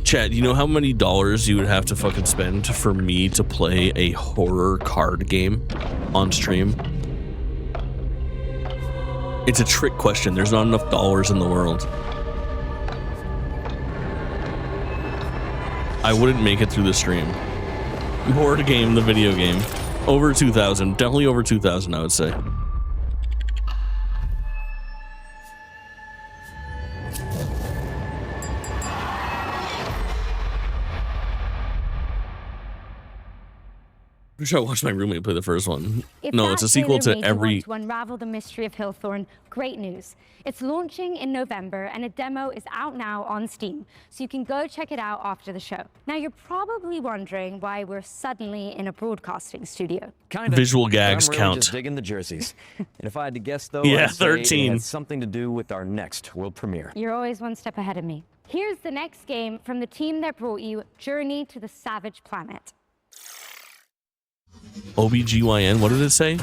Speaker 1: Chat, you know how many dollars you would have to fucking spend for me to play a horror card game on stream? It's a trick question. There's not enough dollars in the world. I wouldn't make it through the stream. Board game, the video game. Over 2,000. Definitely over 2,000, I would say. I'm sure I watched my roommate play the first one.
Speaker 3: If
Speaker 1: No,
Speaker 3: that
Speaker 1: it's a sequel
Speaker 3: trailer
Speaker 1: to
Speaker 3: made you
Speaker 1: every.
Speaker 3: want to unravel the mystery of Hillthorn, great news. It's launching in November, and a demo is out now on Steam, so you can go check it out after the show. Now, you're probably wondering why we're suddenly in a broadcasting studio.
Speaker 2: Kinda.
Speaker 1: Visual gags
Speaker 2: I'm really
Speaker 1: count.
Speaker 2: Just digging the jerseys. And if I had to guess, though,
Speaker 1: Yeah,
Speaker 2: I'd say
Speaker 1: 13.
Speaker 2: it has something to do with our next world premiere.
Speaker 3: You're always one step ahead of me. Here's the next game from the team that brought you Journey to the Savage Planet.
Speaker 1: OBGYN, what did it say?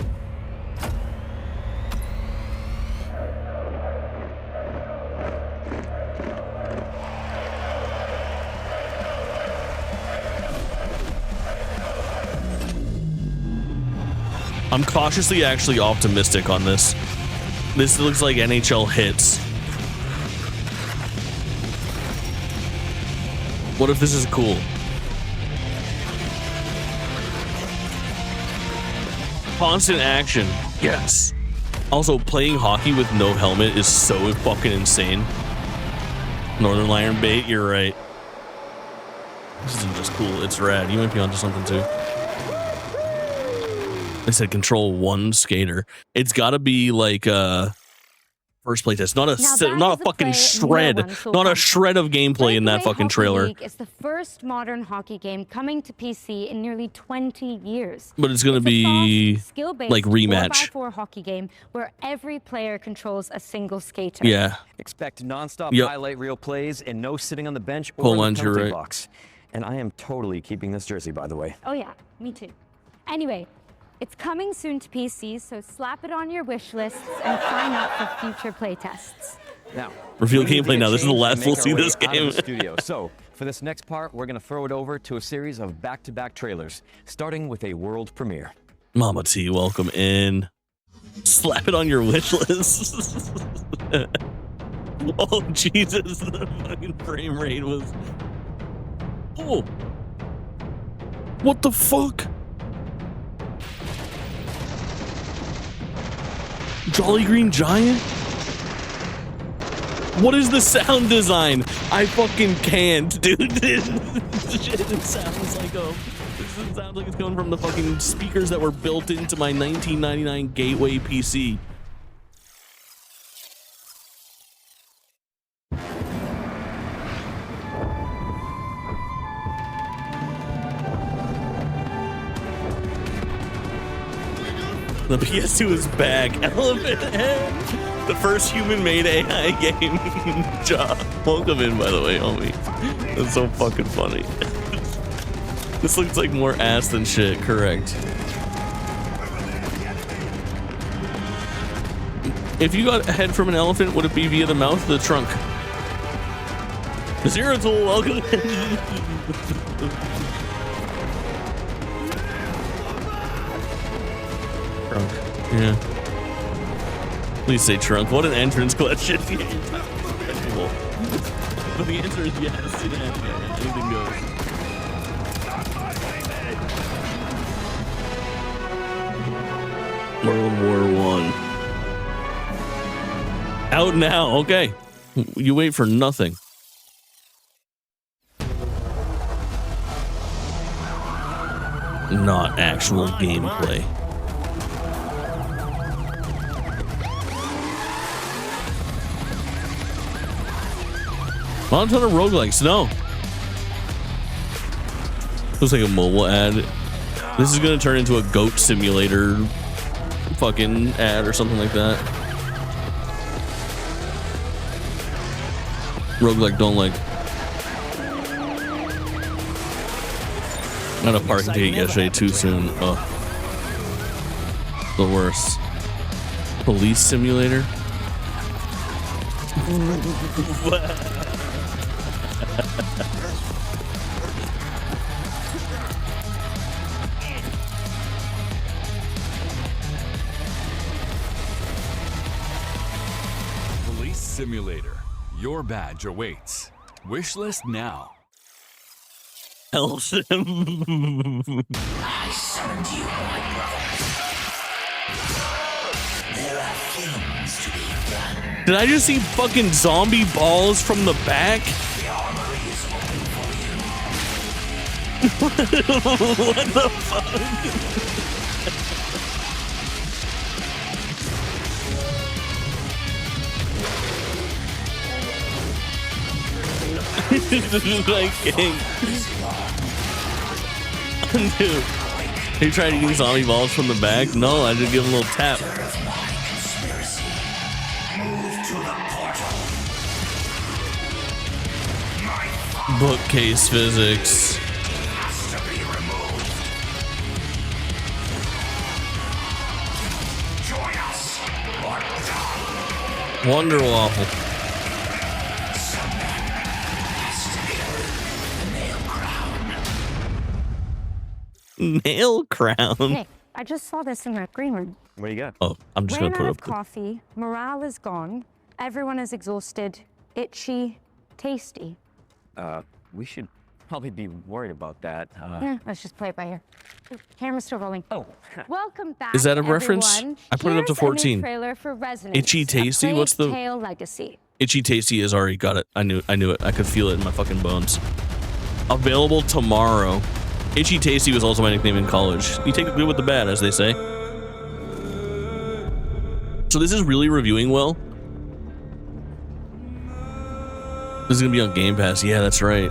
Speaker 1: I'm cautiously actually optimistic on this. This looks like NHL hits. What if this is cool? Constant action. Yes. Also, playing hockey with no helmet is so fucking insane. Northern Lion Bait, you're right. This isn't just cool, it's rad. You might be onto something too. They said control one skater. It's gotta be like first playtest, not a fucking shred, not a shred of gameplay in that fucking trailer.
Speaker 3: League is the first modern hockey game coming to PC in nearly 20 years.
Speaker 1: But it's gonna be
Speaker 3: Skill-based
Speaker 1: like rematch.
Speaker 3: 4x4 hockey game where every player controls a single skater.
Speaker 1: Yeah.
Speaker 2: Expect non-stop
Speaker 1: Yep.
Speaker 2: highlight reel plays and no sitting on the bench or
Speaker 1: Hold
Speaker 2: in
Speaker 1: on,
Speaker 2: the
Speaker 1: you're
Speaker 2: penalty
Speaker 1: right.
Speaker 2: box. And I am totally keeping this jersey, by the way.
Speaker 3: Oh yeah, me too. Anyway, it's coming soon to PC, so slap it on your wish lists and sign up for future playtests.
Speaker 2: Now,
Speaker 1: Reveal
Speaker 2: we need to
Speaker 1: gameplay
Speaker 2: get
Speaker 1: now. This is the
Speaker 2: changed
Speaker 1: last
Speaker 2: and
Speaker 1: we'll
Speaker 2: make
Speaker 1: see
Speaker 2: our way
Speaker 1: this
Speaker 2: out of
Speaker 1: game.
Speaker 2: the studio. So, for this next part, we're going to throw it over to a series of back-to-back trailers, starting with a world premiere.
Speaker 1: Mama T, welcome in. Slap it on your wish list. Oh Jesus, the fucking frame rate was. Oh, what the fuck? Jolly Green Giant? What is the sound design? I fucking can't, dude. This shit sounds like this sounds like it's coming from the fucking speakers that were built into my 1999 Gateway PC. The PS2 is back. Elephant Head. The first human-made AI game. Ja, welcome in, by the way, homie. That's so fucking funny. This looks like more ass than shit, correct. If you got a head from an elephant, would it be via the mouth or the trunk? Zero Tool, welcome in. Trunk. Yeah. Please say trunk. What an entrance question. But the answer is yes. Yeah, anything goes. World War I. Out now. Okay. You wait for nothing. Not actual gameplay. Not a ton of roguelikes, no. Looks like a mobile ad. This is gonna turn into a goat simulator fucking ad or something like that. Roguelike, don't like. Not a parking ticket yesterday, too soon. Oh. The worst. Police simulator?
Speaker 10: Police Simulator. Your badge awaits. Wishlist now.
Speaker 1: Elson.
Speaker 12: I summoned you, my brothers. There are things to be done.
Speaker 1: Did I just see fucking zombie balls from the back?
Speaker 12: The armory is open for you.
Speaker 1: What the fuck? Like, dude, are you trying to get zombie balls from the back? No, I just give him a little tap. Bookcase physics. Wonder Waffle. Nailcrown.
Speaker 3: Hey, I just saw this in that green room.
Speaker 2: What do you got?
Speaker 1: Oh, I'm just
Speaker 3: Ran
Speaker 1: gonna put
Speaker 3: out
Speaker 1: up
Speaker 3: of coffee, morale is gone, everyone is exhausted, itchy, tasty.
Speaker 2: We should probably be worried about that.
Speaker 3: Let's just play it by ear. Camera's still rolling.
Speaker 2: Oh.
Speaker 3: Welcome back,
Speaker 1: Is that a reference?
Speaker 3: everyone.
Speaker 1: I put it up to
Speaker 3: Here's a new
Speaker 1: 14.
Speaker 3: trailer for Resonance,
Speaker 1: Itchy
Speaker 3: a
Speaker 1: Tasty?
Speaker 3: Plague
Speaker 1: What's the-
Speaker 3: Tale Legacy.
Speaker 1: Itchy Tasty is already got it. I knew it. I could feel it in my fucking bones. Available tomorrow. Itchy Tasty was also my nickname in college. You take the good with the bad, as they say. So this is really reviewing well. This is gonna be on Game Pass. Yeah, that's right.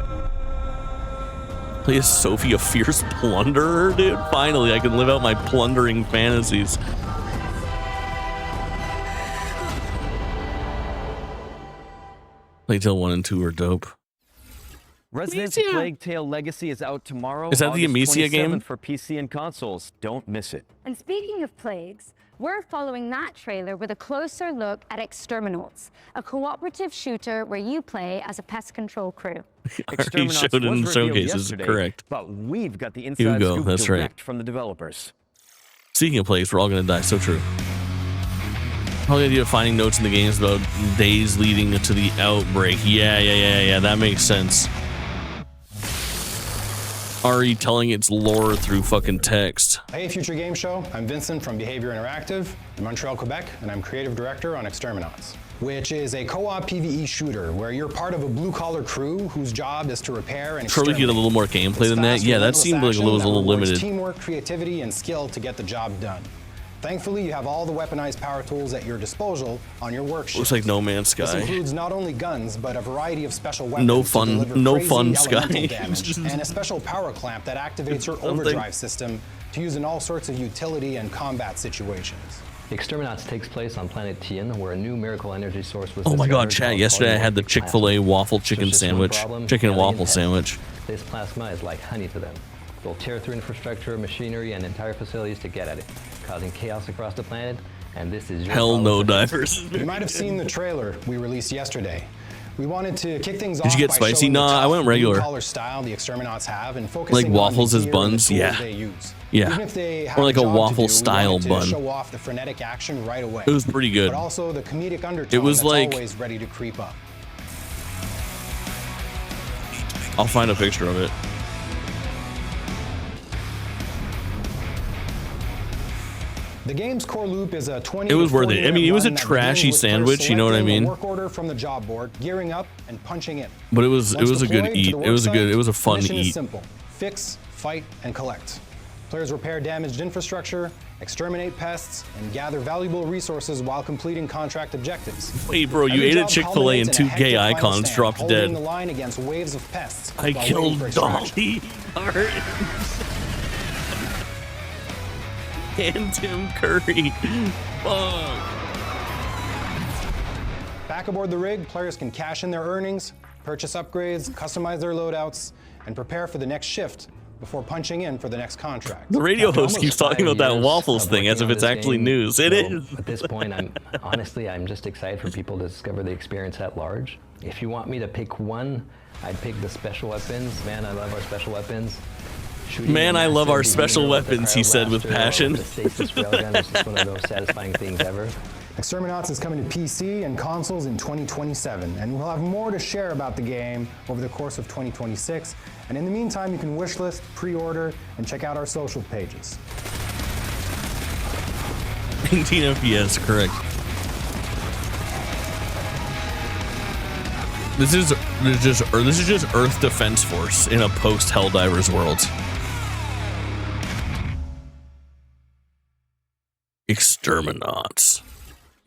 Speaker 1: Play as Sophie, a fierce plunderer, dude. Finally, I can live out my plundering fantasies. Plague Tale 1 and 2 are dope.
Speaker 2: Resident Plague Tale Legacy is out tomorrow.
Speaker 1: Is that the
Speaker 2: August
Speaker 1: Amicia game?
Speaker 2: 27th for PC and consoles. Don't miss it.
Speaker 3: And speaking of plagues, we're following that trailer with a closer look at Exterminals, a cooperative shooter where you play as a pest control crew.
Speaker 1: Already showed it in showcases, correct.
Speaker 2: But we've got the
Speaker 1: Here
Speaker 2: inside
Speaker 1: we go,
Speaker 2: scoop
Speaker 1: that's
Speaker 2: direct
Speaker 1: right.
Speaker 2: from the developers.
Speaker 1: Speaking of plagues, we're all gonna die. So true. Whole idea of finding notes in the games about days leading to the outbreak. Yeah. That makes sense. Ari telling its lore through fucking text.
Speaker 13: Hey, Future Game Show. I'm Vincent from Behavior Interactive in Montreal, Quebec, and I'm creative director on Exterminals, which is a co-op PvE shooter where you're part of a blue-collar crew whose job is to repair and
Speaker 1: Sure, we could get a little more gameplay than that. Yeah, that seemed like it was a little limited.
Speaker 13: Teamwork, creativity, and skill to get the job done. Thankfully, you have all the weaponized power tools at your disposal on your worksheet.
Speaker 1: Looks like No Man's
Speaker 13: This
Speaker 1: Sky.
Speaker 13: includes not only guns, but a variety of special weapons.
Speaker 1: No
Speaker 13: to
Speaker 1: fun,
Speaker 13: deliver
Speaker 1: no
Speaker 13: crazy
Speaker 1: fun
Speaker 13: elemental
Speaker 1: Sky.
Speaker 13: damage, and a special power clamp that activates your
Speaker 1: Something.
Speaker 13: overdrive system to use in all sorts of utility and combat situations.
Speaker 14: Exterminats takes place on planet Tien, where a new miracle energy source was
Speaker 1: Oh my god,
Speaker 14: discovered
Speaker 1: chat.
Speaker 14: called
Speaker 1: Yesterday I had the
Speaker 14: polymorphic
Speaker 1: Chick-fil-A
Speaker 14: plasma.
Speaker 1: waffle chicken
Speaker 14: There's just one
Speaker 1: sandwich.
Speaker 14: problem,
Speaker 1: Chicken and
Speaker 14: alien
Speaker 1: waffle
Speaker 14: pests.
Speaker 1: sandwich.
Speaker 14: This plasma is like honey to them. They'll tear through infrastructure, machinery, and entire facilities to get at it, causing chaos across the planet. And this is your
Speaker 1: Hell no,
Speaker 14: problem.
Speaker 1: divers.
Speaker 13: You might have seen the trailer we released yesterday. We wanted to kick things
Speaker 1: Did
Speaker 13: off
Speaker 1: you get
Speaker 13: by
Speaker 1: spicy?
Speaker 13: showing the
Speaker 1: Nah, I
Speaker 13: tough
Speaker 1: went regular.
Speaker 13: blue-collar style the Exterminats have and focusing
Speaker 1: Like
Speaker 13: on
Speaker 1: waffles
Speaker 13: the
Speaker 1: as
Speaker 13: gear and the
Speaker 1: buns?
Speaker 13: tools
Speaker 1: Yeah.
Speaker 13: they use.
Speaker 1: Yeah.
Speaker 13: Even if they have
Speaker 1: Or like a
Speaker 13: job to
Speaker 1: waffle
Speaker 13: do, we
Speaker 1: style
Speaker 13: wanted to
Speaker 1: bun.
Speaker 13: show off the frenetic action right away.
Speaker 1: It was pretty good.
Speaker 13: But also the comedic undertone
Speaker 1: It was
Speaker 13: that's
Speaker 1: like-
Speaker 13: always ready to creep up.
Speaker 1: I'll find a picture of it.
Speaker 13: The game's core loop is a 20
Speaker 1: It was
Speaker 13: to
Speaker 1: worth
Speaker 13: 40
Speaker 1: it. I mean, it was a
Speaker 13: minute run that
Speaker 1: trashy
Speaker 13: begins with
Speaker 1: sandwich,
Speaker 13: first
Speaker 1: you know what I
Speaker 13: selecting
Speaker 1: mean?
Speaker 13: a work order from the job board, gearing up and punching in.
Speaker 1: But it was
Speaker 13: Once
Speaker 1: a good
Speaker 13: deployed to
Speaker 1: eat.
Speaker 13: the
Speaker 1: It was a
Speaker 13: work
Speaker 1: good.
Speaker 13: site,
Speaker 1: It was a
Speaker 13: the
Speaker 1: fun
Speaker 13: mission is
Speaker 1: eat.
Speaker 13: simple: fix, fight, and collect. Players repair damaged infrastructure, exterminate pests, and gather valuable resources while completing contract objectives.
Speaker 1: Wait, bro, you
Speaker 13: Every
Speaker 1: ate at
Speaker 13: job
Speaker 1: Chick-fil-A and
Speaker 13: culminates
Speaker 1: two
Speaker 13: in a
Speaker 1: gay
Speaker 13: hectic final
Speaker 1: icons
Speaker 13: stand,
Speaker 1: dropped
Speaker 13: holding
Speaker 1: dead.
Speaker 13: the line against waves of pests.
Speaker 1: I
Speaker 13: while waiting
Speaker 1: killed
Speaker 13: for extraction.
Speaker 1: Dolly. And Tim Curry. Fuck.
Speaker 13: Back aboard the rig, players can cash in their earnings, purchase upgrades, customize their loadouts, and prepare for the next shift before punching in for the next contract.
Speaker 1: The radio
Speaker 14: After
Speaker 1: host
Speaker 14: almost
Speaker 1: keeps talking
Speaker 14: 5
Speaker 1: about that
Speaker 14: years
Speaker 1: waffles
Speaker 14: of
Speaker 1: thing as
Speaker 14: working
Speaker 1: if
Speaker 14: on
Speaker 1: it's
Speaker 14: this
Speaker 1: actually
Speaker 14: game,
Speaker 1: news. It
Speaker 14: well,
Speaker 1: is.
Speaker 14: At this point, I'm just excited for people to discover the experience at large. If you want me to pick one, I'd pick the special weapons. Man, I love our special weapons. Shooting
Speaker 1: Man,
Speaker 14: a
Speaker 1: I love our
Speaker 14: massive
Speaker 1: special
Speaker 14: behemoth with a
Speaker 1: weapons, he said with
Speaker 14: cryo blaster or
Speaker 1: passion.
Speaker 14: The stasis railgun is just one of those satisfying things ever.
Speaker 13: Exterminats is coming to PC and consoles in 2027, and we'll have more to share about the game over the course of 2026. And in the meantime, you can wishlist, pre-order, and check out our social pages.
Speaker 1: 19 FPS, correct. This is This is just Earth Defense Force in a post Helldivers world. Exterminats.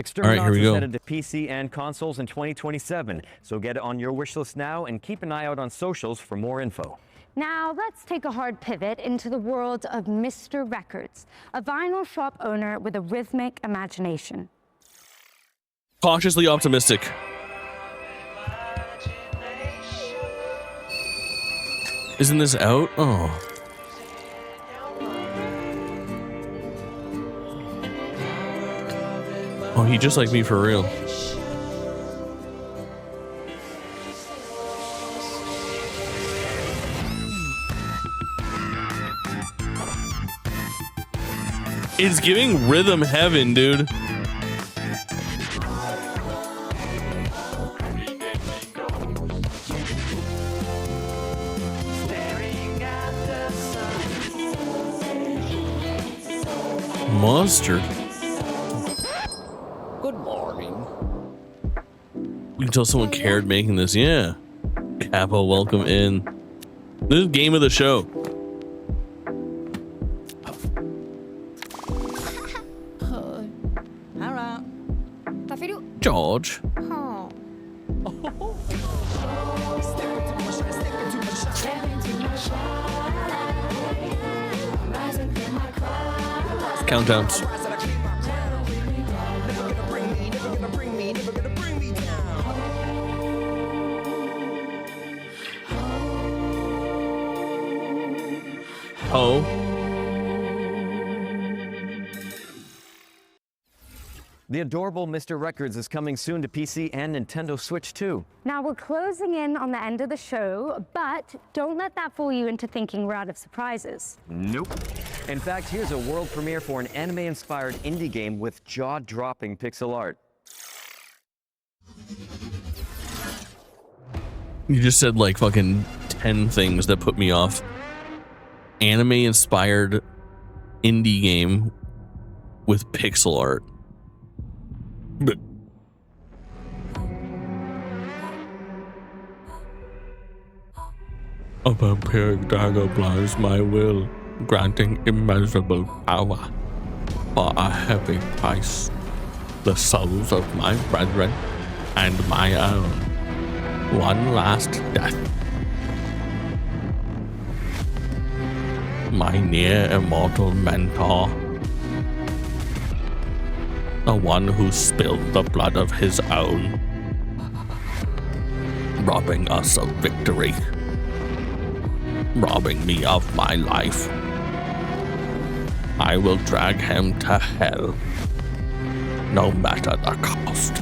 Speaker 2: Exterminats
Speaker 1: All right, here we
Speaker 2: is
Speaker 1: go.
Speaker 2: headed to PC and consoles in 2027, so get it on your wish list now and keep an eye out on socials for more info.
Speaker 3: Now, let's take a hard pivot into the world of Mr. Records, a vinyl shop owner with a rhythmic imagination.
Speaker 1: Cautiously optimistic. Isn't this out? Oh. Oh, he just like me for real. It's giving rhythm heaven, dude. Mustard.
Speaker 11: Good morning.
Speaker 1: You can tell someone cared making this. Yeah. Capo, welcome in. This is game of the show. George. Countdowns. Oh.
Speaker 2: The adorable Mr. Records is coming soon to PC and Nintendo Switch too.
Speaker 3: Now, we're closing in on the end of the show, but don't let that fool you into thinking we're out of surprises.
Speaker 2: Nope. In fact, here's a world premiere for an anime-inspired indie game with jaw-dropping pixel art.
Speaker 1: You just said like fucking 10 things that put me off. Anime-inspired indie game with pixel art. But a vampiric dagger blinds my will, granting immeasurable power for a heavy price. The souls of my brethren and my own. One last death. My near immortal mentor. The one who spilled the blood of his own, robbing us of victory, robbing me of my life. I will drag him to hell, no matter the cost.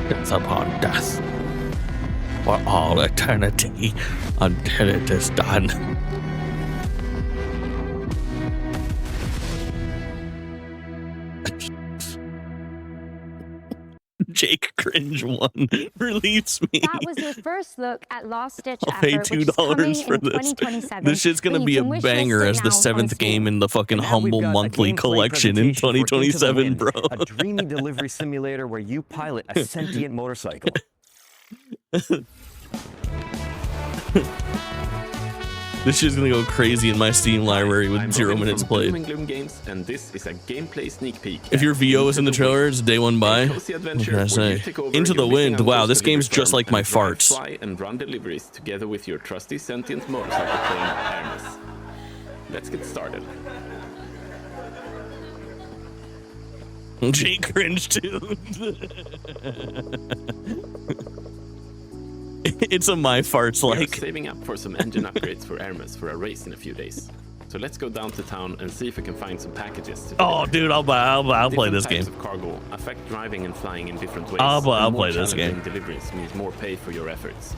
Speaker 1: Death upon death, for all eternity, until it is done. Jake Cringe 1, release me.
Speaker 3: That was your first look at Last Ditch
Speaker 1: I'll pay
Speaker 3: Effort, which is coming
Speaker 1: $2 for
Speaker 3: in
Speaker 1: this.
Speaker 3: 2027.
Speaker 1: This shit's gonna be a banger as the 7th game in the fucking Humble Monthly collection in 2027, bro.
Speaker 2: A dreamy delivery simulator where you pilot a sentient motorcycle.
Speaker 1: This shit's gonna go crazy in my Steam library with 0 minutes played.
Speaker 15: Games, and this is a gameplay sneak peek.
Speaker 1: If your VO is in the trailer, it's day one buy. What can I say? Into the Wind. Wow, this game's just like my farts.
Speaker 15: Fly and run deliveries together with your trusty sentient motorcycle plane, Hieronymus. Let's get started.
Speaker 1: Jake Cringe too. It's a my farts like.
Speaker 15: We're saving up for some engine upgrades for Hieronymus for a race in a few days. So let's go down to town and see if we can find some packages to
Speaker 1: Oh, dude, I'll play this game.
Speaker 15: Different types of cargo affect driving and flying in different ways.
Speaker 1: I'll
Speaker 15: and
Speaker 1: play
Speaker 15: more
Speaker 1: this game.
Speaker 15: challenging deliveries means more pay for your efforts.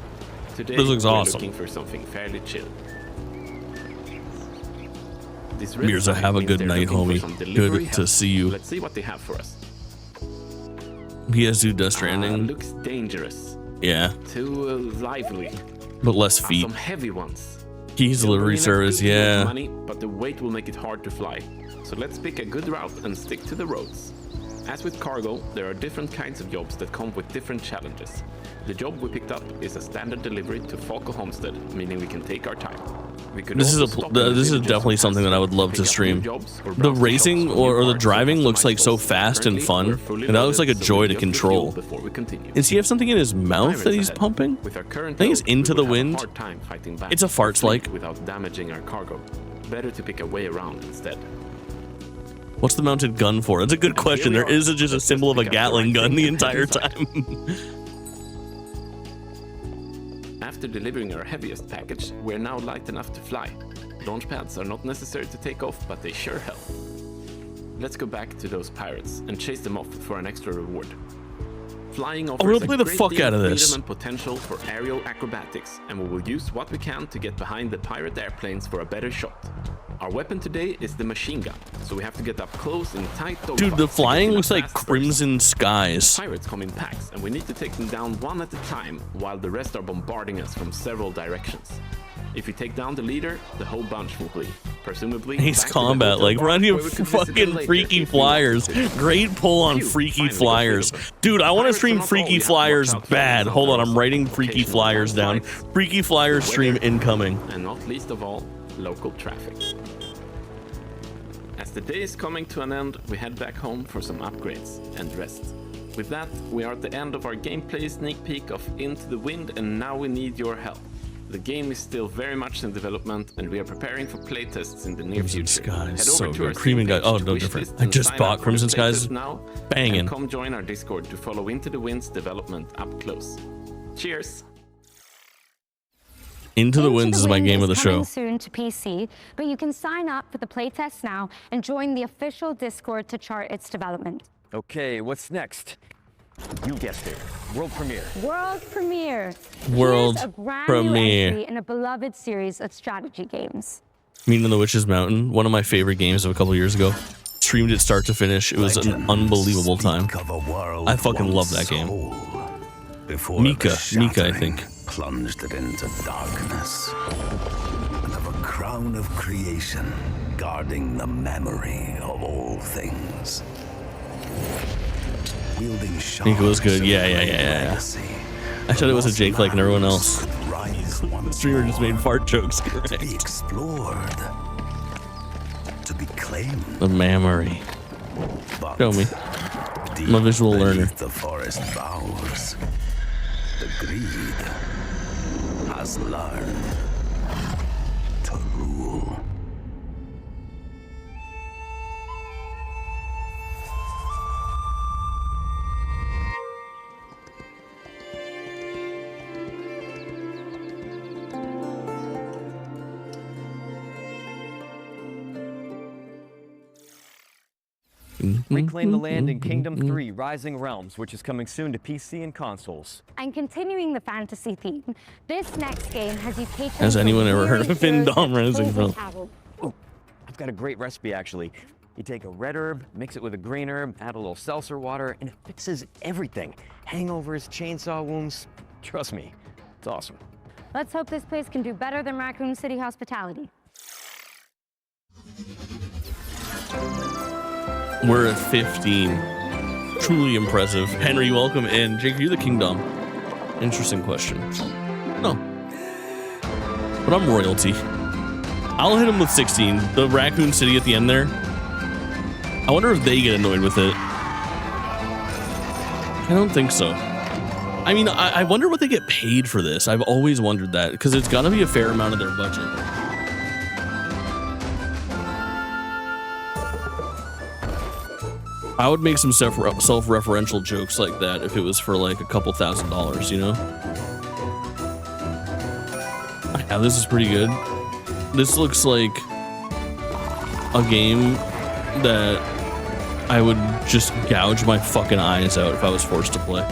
Speaker 15: Today,
Speaker 1: This looks
Speaker 15: we're
Speaker 1: awesome.
Speaker 15: looking for something fairly chill. This
Speaker 1: Mirza, have a good night, homie. Good to see you.
Speaker 15: Let's see what they have for us.
Speaker 1: PS2 Death Stranding.
Speaker 15: Looks dangerous.
Speaker 1: Yeah,
Speaker 15: Too lively.
Speaker 1: but less feet.
Speaker 15: Some heavy ones.
Speaker 1: Keys delivery service, yeah.
Speaker 15: Money, but the weight will make it hard to fly. So let's pick a good route and stick to the roads. As with cargo, there are different kinds of jobs that come with different challenges. The job we picked up is a standard delivery to Falco Homestead, meaning we can take our time.
Speaker 1: This is definitely something that I would love to stream. The racing or the driving looks like so fast and fun, and that looks like a joy to control. Does he have something in his mouth that he's pumping? I think he's into the wind. It's a farts like.
Speaker 15: Without damaging our cargo. Better to pick a way around instead.
Speaker 1: What's the mounted gun for? That's a good question. There is just a symbol of a Gatling gun the entire time.
Speaker 15: After delivering our heaviest package, we're now light enough to fly. Launch pads are not necessary to take off, but they sure help. Let's go back to those pirates and chase them off for an extra reward. Flying offers
Speaker 1: we'll play the
Speaker 15: great
Speaker 1: fuck
Speaker 15: deal
Speaker 1: out of
Speaker 15: of
Speaker 1: this.
Speaker 15: freedom and potential for aerial acrobatics, and we will use what we can to get behind the pirate airplanes for a better shot. Our weapon today is the machine gun, so we have to get up close in tight dogfights.
Speaker 1: Dude, the flying looks like Crimson Skies.
Speaker 15: Pirates come in packs, and we need to take them down one at a time, while the rest are bombarding us from several directions. If we take down the leader, the whole bunch will flee. Presumably,
Speaker 1: Ace Combat, like running fucking Freaky Flyers. Great pull on Freaky Flyers. Dude, I want to stream Freaky Flyers bad. Hold on, I'm writing Freaky Flyers down. Freaky Flyers stream incoming.
Speaker 15: And not least of all, local traffic. As the day is coming to an end, we head back home for some upgrades and rest. With that, we are at the end of our gameplay sneak peek of Into the Wind, and now we need your help. The game is still very much in development, and we are preparing for playtests in the near future.
Speaker 1: Skies, so good. Cream and Guy. Oh, no different. I just bought Crimson Skies.
Speaker 15: Now,
Speaker 1: banging.
Speaker 15: And come join our Discord to follow Into the Wind's development up close. Cheers.
Speaker 1: Into the Winds is my game of the show.
Speaker 3: Coming soon to PC, but you can sign up for the playtest now and join the official Discord to chart its development.
Speaker 2: Okay, what's next? You guessed it. World premiere.
Speaker 3: World premiere.
Speaker 1: World
Speaker 3: Here's a brand
Speaker 1: premiere.
Speaker 3: new entry in a beloved series of strategy games.
Speaker 1: Mean in the Witch's Mountain, one of my favorite games of a couple years ago. Streamed it start to finish. It was an unbelievable time. I fucking love that game. Mika, I think.
Speaker 12: Plunged it into darkness, and of a crown of creation guarding the memory of all things. Wielding
Speaker 1: Mika was good. Yeah. I thought it was a Jake like and everyone else. The streamer just made fart jokes.
Speaker 12: To be explored, to be claimed.
Speaker 1: The memory. Show me. I'm a visual learner.
Speaker 12: The forest boughs. The greed has learned to rule.
Speaker 2: Reclaim the land in Kingdom 3 Rising Realms, which is coming soon to PC and consoles.
Speaker 3: And continuing the fantasy theme, this next game has you taken.
Speaker 1: Has anyone ever heard of Findom Rising Realms?
Speaker 2: Oh, I've got a great recipe actually. You take a red herb, mix it with a green herb, add a little seltzer water, and it fixes everything. Hangovers, chainsaw wounds. Trust me, it's awesome.
Speaker 3: Let's hope this place can do better than Raccoon City hospitality.
Speaker 1: We're at 15. Truly impressive. Henry, welcome in. Jake, are you the kingdom? Interesting question. No. But I'm royalty. I'll hit him with 16. The Raccoon City at the end there. I wonder if they get annoyed with it. I don't think so. I mean, I wonder what they get paid for this. I've always wondered that, because it's got to be a fair amount of their budget. I would make some self-referential jokes like that if it was for like a couple $1,000s, you know? Yeah, this is pretty good. This looks like a game that I would just gouge my fucking eyes out if I was forced to play.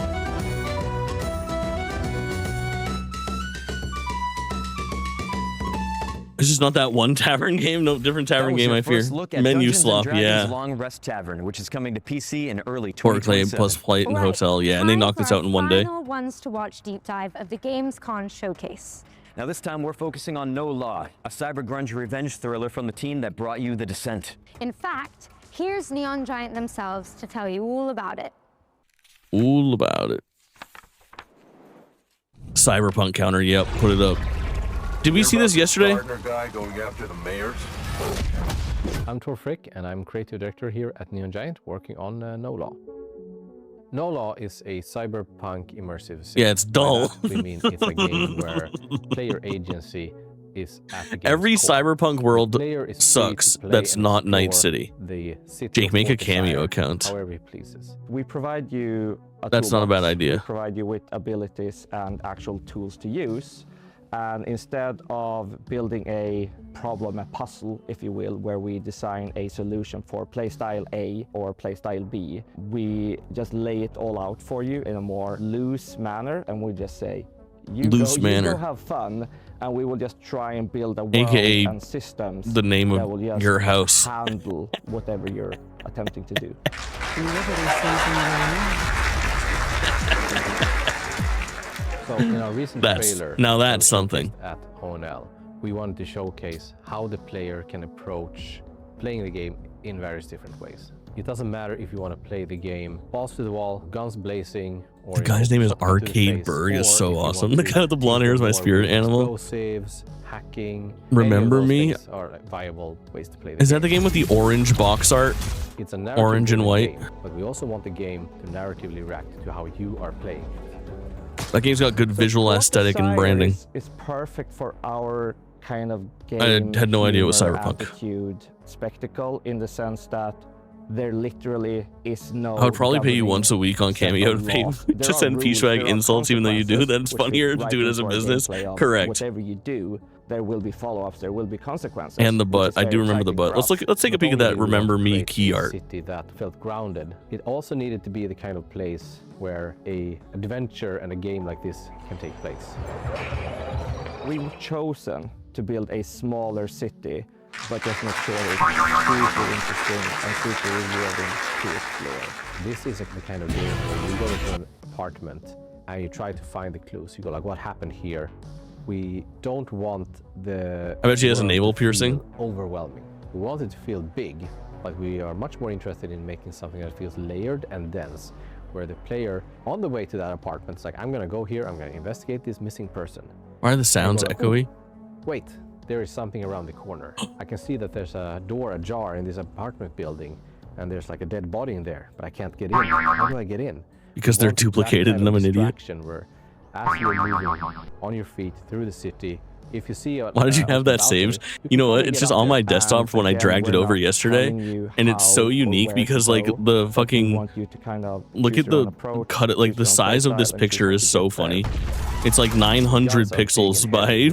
Speaker 1: It's just not that one tavern game. No, different tavern game, I fear. Menu slop, yeah.
Speaker 2: Long Rest Tavern, which is coming to PC in early
Speaker 1: Portland
Speaker 2: 2027.
Speaker 1: plus flight and hotel, yeah, and they knocked this out in one day.
Speaker 3: Final ones to watch deep dive of the Gamescom showcase.
Speaker 2: Now this time we're focusing on No Law, a cyber grunge revenge thriller from the team that brought you The Descent.
Speaker 3: In fact, Here's Neon Giant themselves to tell you all about it.
Speaker 1: All about it. Cyberpunk counter, yep, put it up. Did we see this yesterday?
Speaker 11: Guy going after the mayors.
Speaker 16: I'm Tor Frick, and I'm creative director here at Neon Giant, working on No Law. No Law is a cyberpunk immersive sim.
Speaker 1: Yeah, it's dull.
Speaker 16: By that, we mean it's a game where player agency is at the game's
Speaker 1: Every
Speaker 16: core.
Speaker 1: cyberpunk world
Speaker 16: Player is free
Speaker 1: sucks.
Speaker 16: to play
Speaker 1: That's
Speaker 16: and
Speaker 1: not Night
Speaker 16: explore
Speaker 1: City.
Speaker 16: The city
Speaker 1: Jake,
Speaker 16: of
Speaker 1: make a
Speaker 16: Fortifier
Speaker 1: cameo account.
Speaker 16: however he pleases. We provide you a
Speaker 1: That's not a
Speaker 16: toolbox.
Speaker 1: bad idea.
Speaker 16: We provide you with abilities and actual tools to use. And instead of building a problem, a puzzle, if you will, where we design a solution for playstyle A or playstyle B, we just lay it all out for you in a more loose manner, and we just say, you go have fun, and we will just try and build a world
Speaker 1: AKA
Speaker 16: and systems
Speaker 1: the name
Speaker 16: that
Speaker 1: of
Speaker 16: will just
Speaker 1: your house.
Speaker 16: handle whatever you're attempting to do. So in our recent trailer,
Speaker 1: now that's something.
Speaker 16: At ONL, we wanted to showcase how the player can approach playing the game in various different ways. It doesn't matter if you want to play the game balls to the wall, guns blazing, or
Speaker 1: The guy's name is Arcade Berg. Is so awesome. The guy with the blonde hair is my spirit animal.
Speaker 16: Explosives, hacking.
Speaker 1: Remember Me?
Speaker 16: Are like viable ways to play the
Speaker 1: Is that the game with the orange box art?
Speaker 16: It's a
Speaker 1: Orange and white.
Speaker 16: game, but we also want the game to narratively react to how you are playing.
Speaker 1: That game's got good visual aesthetic and branding.
Speaker 16: It's perfect for our kind of game.
Speaker 1: I had no idea it was
Speaker 16: humor,
Speaker 1: Cyberpunk.
Speaker 16: Attitude, spectacle, in the sense that there literally is no.
Speaker 1: I would probably pay you
Speaker 16: governing
Speaker 1: once a week on
Speaker 16: set
Speaker 1: Cameo
Speaker 16: of
Speaker 1: to pay
Speaker 16: laws.
Speaker 1: to
Speaker 16: There
Speaker 1: send
Speaker 16: are
Speaker 1: P-Swag
Speaker 16: rules, there are
Speaker 1: insults, even though you do.
Speaker 16: consequences,
Speaker 1: That's
Speaker 16: which
Speaker 1: funnier
Speaker 16: fit
Speaker 1: to
Speaker 16: right
Speaker 1: do it as a
Speaker 16: into our
Speaker 1: business.
Speaker 16: gameplay of
Speaker 1: Correct.
Speaker 16: Whatever you do, there will be follow-ups. There will be consequences.
Speaker 1: And the
Speaker 16: which
Speaker 1: butt.
Speaker 16: is
Speaker 1: I
Speaker 16: very
Speaker 1: do remember the
Speaker 16: exciting
Speaker 1: butt.
Speaker 16: for
Speaker 1: Let's
Speaker 16: us.
Speaker 1: look. Let's take a peek at that
Speaker 16: Not only do we
Speaker 1: Remember
Speaker 16: want to
Speaker 1: Me
Speaker 16: create
Speaker 1: key
Speaker 16: a
Speaker 1: art.
Speaker 16: city that felt grounded. It also needed to be the kind of place where a adventure and a game like this can take place. We've chosen to build a smaller city, but just make sure it's super interesting and super rewarding to explore. This is the kind of game where you go into an apartment and you try to find the clues. You go like, what happened here? We don't want the
Speaker 1: I bet she has a
Speaker 16: world
Speaker 1: navel
Speaker 16: to feel
Speaker 1: piercing.
Speaker 16: overwhelming. We want it to feel big, but we are much more interested in making something that feels layered and dense, where the player on the way to that apartment is like, I'm gonna go here, I'm gonna investigate this missing person.
Speaker 1: Why are the sounds
Speaker 16: And you go like,
Speaker 1: echoey?
Speaker 16: "Oh, wait, there is something around the corner. I can see that there's a door ajar in this apartment building, and there's like a dead body in there, but I can't get in. How do I get in?
Speaker 1: Because they're
Speaker 16: Want that
Speaker 1: duplicated
Speaker 16: kind
Speaker 1: and
Speaker 16: of
Speaker 1: I'm an idiot.
Speaker 16: distraction where as you're moving on your feet through the city, if you see a,
Speaker 1: Why did you have that
Speaker 16: balcony,
Speaker 1: saved? You know what? It's just on my desktop for when I dragged it over yesterday, and it's so unique because like the fucking look at the cut it like the size of this picture is so funny. It's like 900 pixels by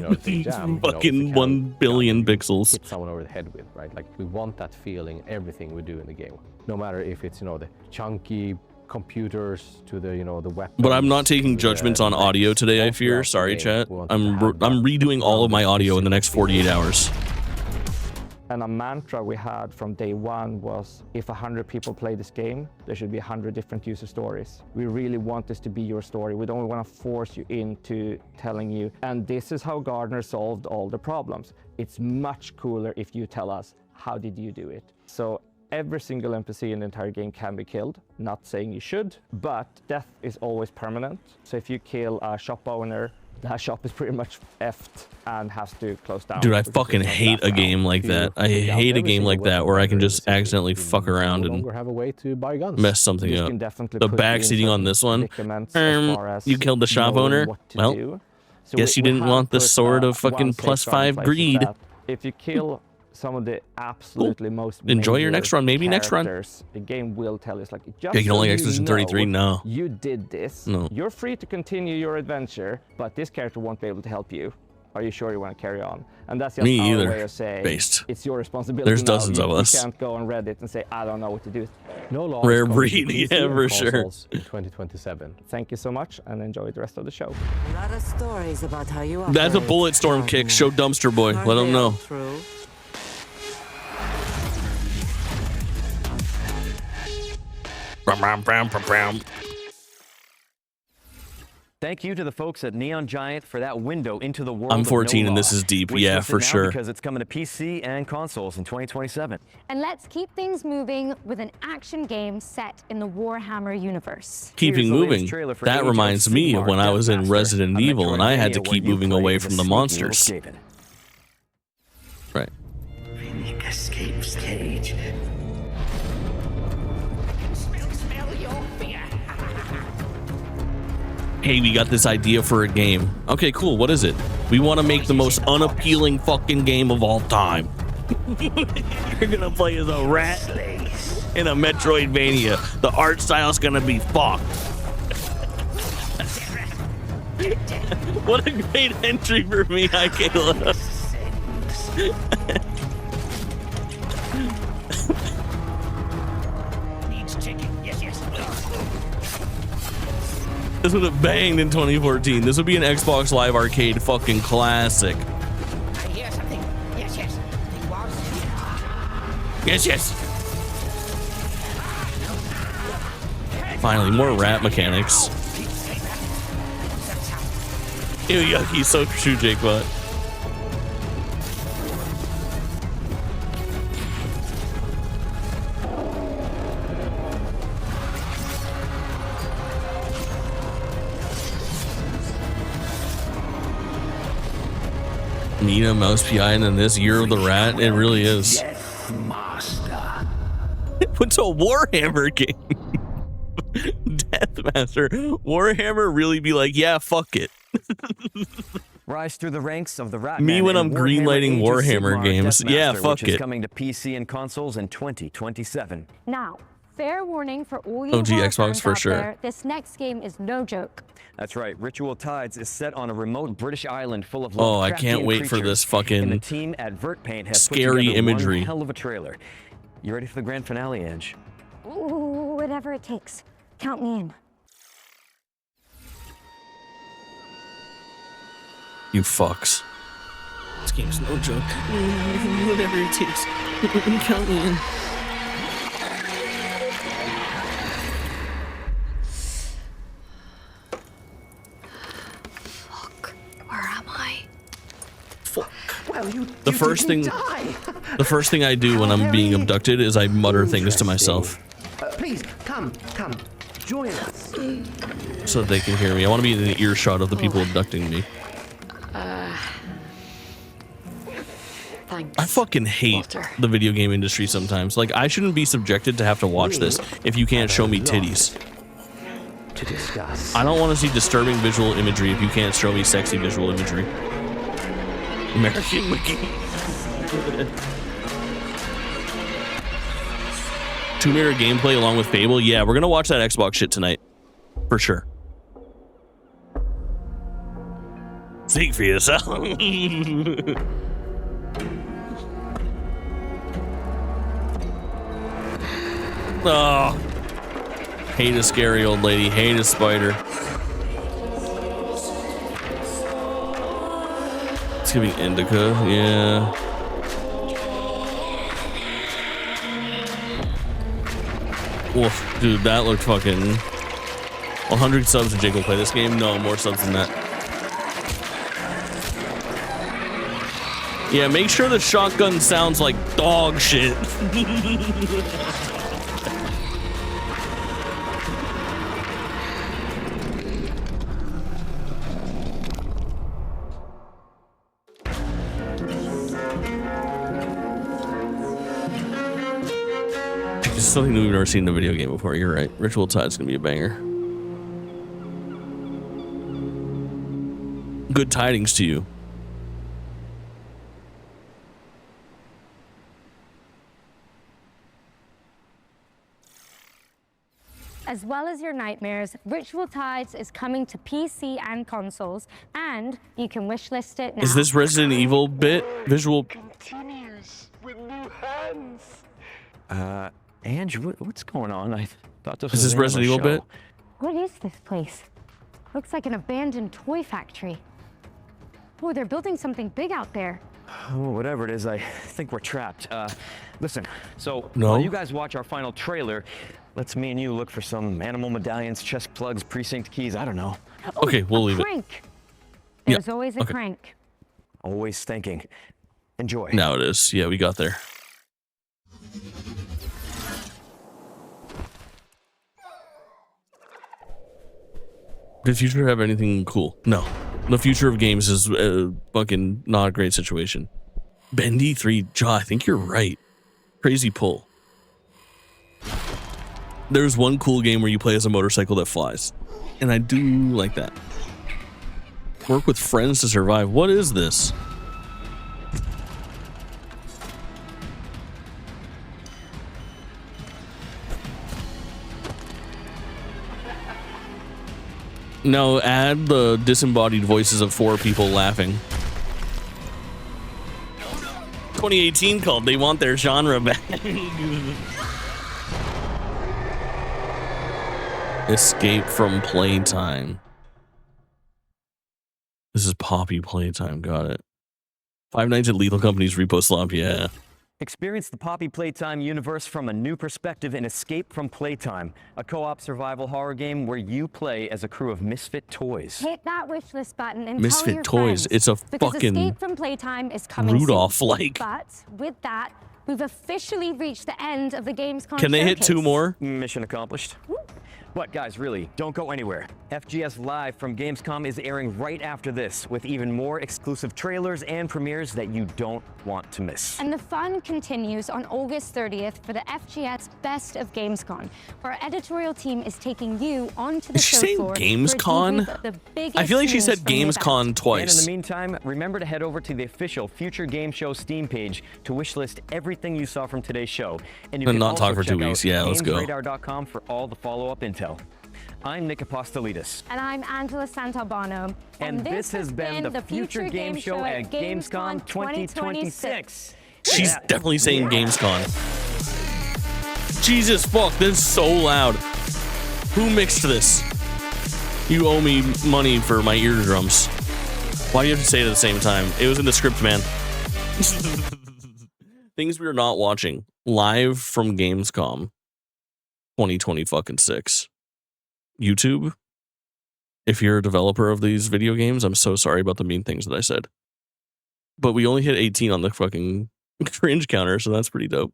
Speaker 1: fucking 1 billion pixels.
Speaker 16: hit someone over the head with, right? Like we want that feeling in everything we do in the game. No matter if it's, the chunky computers to the, the weapons.
Speaker 1: But I'm not taking judgments on audio today, I fear. Sorry, chat. I'm redoing all of my audio in the next 48 hours.
Speaker 16: And a mantra we had from day one was, if 100 people play this game, there should be 100 different user stories. We really want this to be your story. We don't want to force you into telling you, and this is how Gardner solved all the problems. It's much cooler if you tell us, how did you do it? So every single NPC in the entire game can be killed. Not saying you should, but death is always permanent. So if you kill a shop owner, that shop is pretty much effed and has to close down.
Speaker 1: Dude, I fucking hate a game like that. I hate a game like that where I can just accidentally fuck around and
Speaker 16: have a way to buy guns.
Speaker 1: mess something
Speaker 16: This
Speaker 1: up.
Speaker 16: can definitely
Speaker 1: The
Speaker 16: put you in
Speaker 1: backseating on
Speaker 16: some
Speaker 1: this one.
Speaker 16: predicaments as far as
Speaker 1: You killed the shop
Speaker 16: knowing
Speaker 1: owner?
Speaker 16: what to
Speaker 1: Well,
Speaker 16: do. So
Speaker 1: guess you
Speaker 16: we
Speaker 1: didn't
Speaker 16: have
Speaker 1: want the
Speaker 16: put,
Speaker 1: sword of
Speaker 16: one
Speaker 1: fucking
Speaker 16: safeguard in
Speaker 1: +5
Speaker 16: place
Speaker 1: greed.
Speaker 16: that if you kill some of the absolutely most
Speaker 1: Enjoy your
Speaker 16: major
Speaker 1: next run, maybe next run.
Speaker 16: characters, the game will tell us like, just
Speaker 1: Yeah, you don't
Speaker 16: so
Speaker 1: like Expedition 33? No.
Speaker 16: You did this.
Speaker 1: No.
Speaker 16: You're free to continue your adventure, but this character won't be able to help you. Are you sure you want to carry on? And that's just
Speaker 1: Me
Speaker 16: our
Speaker 1: either.
Speaker 16: way of saying
Speaker 1: Based.
Speaker 16: it's your responsibility.
Speaker 1: There's
Speaker 16: now.
Speaker 1: dozens of us.
Speaker 16: You can't go on Reddit and say, I don't know what to do. No law.
Speaker 1: Rare breed, yeah, for sure.
Speaker 16: In 2027. Thank you so much, and enjoy the rest of the show.
Speaker 17: A lot of stories about how you
Speaker 1: That's a
Speaker 17: operate.
Speaker 1: bullet storm kick. Show Dumpster Boy. Let him know.
Speaker 17: True.
Speaker 2: Thank you to the folks at Neon Giant for that window into the world.
Speaker 1: I'm 14
Speaker 2: of no
Speaker 1: and this
Speaker 2: law.
Speaker 1: is deep.
Speaker 2: We
Speaker 1: Yeah,
Speaker 2: list it
Speaker 1: for
Speaker 2: now
Speaker 1: sure.
Speaker 2: Because it's coming to PC and consoles in 2027.
Speaker 3: And let's keep things moving with an action game set in the Warhammer universe.
Speaker 1: Keeping moving. That reminds me of when I was in Resident Evil and I had to keep moving away from the monsters. Right.
Speaker 12: Unique escape stage. Smell your fear.
Speaker 1: Hey, we got this idea for a game. Okay, cool. What is it? We want to make the most unappealing fucking game of all time. You're gonna play as a rat in a Metroidvania. The art style's gonna be fucked. What a great entry for me, Kayla. This would have banged in 2014. This would be an Xbox Live Arcade fucking classic.
Speaker 12: I hear something. Yes, yes. It was.
Speaker 1: Yes, yes. Finally, more rat mechanics. Ew, yucky, so true, Jake Butt. Nina, Mouse PI, and then this Year of the Rat. It really is.
Speaker 12: Master.
Speaker 1: What's a Warhammer game? Deathmaster. Warhammer really be like, yeah, fuck it.
Speaker 2: Rise through the ranks of the Rat
Speaker 1: Me
Speaker 2: Man
Speaker 1: when I'm
Speaker 2: and
Speaker 1: greenlighting
Speaker 2: Age of
Speaker 1: Warhammer
Speaker 2: Sigmar
Speaker 1: games. Yeah,
Speaker 2: Deathmaster,
Speaker 1: fuck
Speaker 2: which is
Speaker 1: it.
Speaker 2: coming to PC and consoles in 2027.
Speaker 3: Now, fair warning for all you
Speaker 1: OG
Speaker 3: horror
Speaker 1: Xbox
Speaker 3: fans
Speaker 1: for
Speaker 3: out
Speaker 1: sure.
Speaker 3: there, this next game is no joke.
Speaker 2: That's right. Ritual Tides is set on a remote British island full of
Speaker 1: Oh, I
Speaker 2: Lovecraftian
Speaker 1: can't wait for
Speaker 2: creatures.
Speaker 1: this fucking
Speaker 2: And the team at Vertpaint has put
Speaker 1: scary
Speaker 2: together
Speaker 1: imagery.
Speaker 2: One hell of a trailer. You ready for the grand finale, Edge?
Speaker 3: Ooh, whatever it takes. Count me in.
Speaker 1: You fucks. This game's no joke. Whatever it takes. Count me in.
Speaker 8: Where am I?
Speaker 1: Fuck.
Speaker 12: Well,
Speaker 1: The first thing I do when I'm being abducted is I mutter things to myself
Speaker 12: Please, come. Join us.
Speaker 1: so that they can hear me. I want to be in the earshot of the people abducting me.
Speaker 8: Thanks.
Speaker 1: I fucking hate the video game industry sometimes. Like, I shouldn't be subjected to have to watch this if you can't show me titties.
Speaker 12: To discuss.
Speaker 1: I don't want to see disturbing visual imagery if you can't show me sexy visual imagery. American McGee. Tomb Raider gameplay along with Fable. Yeah, we're gonna watch that Xbox shit tonight. For sure. Think for yourself. Oh. Hate a scary old lady. Hate a spider. It's giving indica. Yeah. Woof, dude, that looked fucking... 100 subs and Jake will play this game? No, more subs than that. Yeah, make sure the shotgun sounds like dog shit. It's something that we've never seen in a video game before. You're right. Ritual Tide's gonna be a banger. Good tidings to you.
Speaker 3: As well as your nightmares, Ritual Tides is coming to PC and consoles, and you can wishlist it now.
Speaker 1: Is this Resident Evil bit visual?
Speaker 12: Continues with new hands.
Speaker 2: Andrew, what's going on? I thought this
Speaker 1: Is
Speaker 2: was
Speaker 1: this Resident Evil bit?
Speaker 3: What is this place? Looks like an abandoned toy factory. Oh, they're building something big out there.
Speaker 2: Oh, whatever it is, I think we're trapped. Listen, so
Speaker 1: No.
Speaker 2: while you guys watch our final trailer, let's me and you look for some animal medallions, chest plugs, precinct keys, I don't know.
Speaker 1: Okay, we'll leave it.
Speaker 3: Crank.
Speaker 1: Yeah,
Speaker 3: There's always a
Speaker 1: okay.
Speaker 3: crank.
Speaker 2: Always thinking. Enjoy.
Speaker 1: Now it is. Yeah, we got there. Did the future have anything cool? No. The future of games is fucking not a great situation. Bendy 3 Jaw, I think you're right. Crazy pull. There's one cool game where you play as a motorcycle that flies. And I do like that. Work with friends to survive. What is this? No, add the disembodied voices of 4 people laughing. 2018 called. They want their genre back. Escape from playtime. This is Poppy playtime. Got it. 5 Nights at Lethal Company's repost slump. Yeah.
Speaker 2: Experience the Poppy Playtime universe from a new perspective in Escape from Playtime, a co-op survival horror game where you play as a crew of misfit toys.
Speaker 3: Hit that wish list button and
Speaker 1: Misfit
Speaker 3: tell your
Speaker 1: Toys.
Speaker 3: friends,
Speaker 1: It's a
Speaker 3: because
Speaker 1: fucking
Speaker 3: Escape from Playtime is coming
Speaker 1: Rudolph-like.
Speaker 3: soon. But with that, we've officially reached the end of the Gamescom
Speaker 1: Can they hit
Speaker 3: showcase.
Speaker 1: 2 more?
Speaker 2: Mission accomplished. But guys, really, don't go anywhere. FGS Live from Gamescom is airing right after this, with even more exclusive trailers and premieres that you don't want to miss.
Speaker 3: And the fun continues on August 30th for the FGS Best of Gamescom, where our editorial team is taking you onto the
Speaker 1: Is she
Speaker 3: show
Speaker 1: saying
Speaker 3: floor for a
Speaker 1: Gamescon?
Speaker 3: debrief of the biggest
Speaker 1: I feel like she
Speaker 3: news
Speaker 1: said
Speaker 3: from the event.
Speaker 1: Gamescon
Speaker 2: And in
Speaker 1: twice.
Speaker 2: the meantime, remember to head over to the official Future Game Show Steam page to wishlist everything you saw from today's show. And you
Speaker 1: And
Speaker 2: can
Speaker 1: not
Speaker 2: also
Speaker 1: talk for 2
Speaker 2: check
Speaker 1: weeks.
Speaker 2: out
Speaker 1: Yeah, let's go.
Speaker 2: GamesRadar.com for all the follow-up intel. I'm Nick Apostolidis.
Speaker 3: And I'm Angela Santalbano.
Speaker 2: And this has been the Future Game Show at Gamescom 2026.
Speaker 1: She's definitely saying Gamescom. Jesus fuck, this is so loud. Who mixed this? You owe me money for my eardrums. Why do you have to say it at the same time? It was in the script, man. Things we are not watching. Live from Gamescom 2026. YouTube, if you're a developer of these video games, I'm so sorry about the mean things that I said. But we only hit 18 on the fucking cringe counter, so that's pretty dope.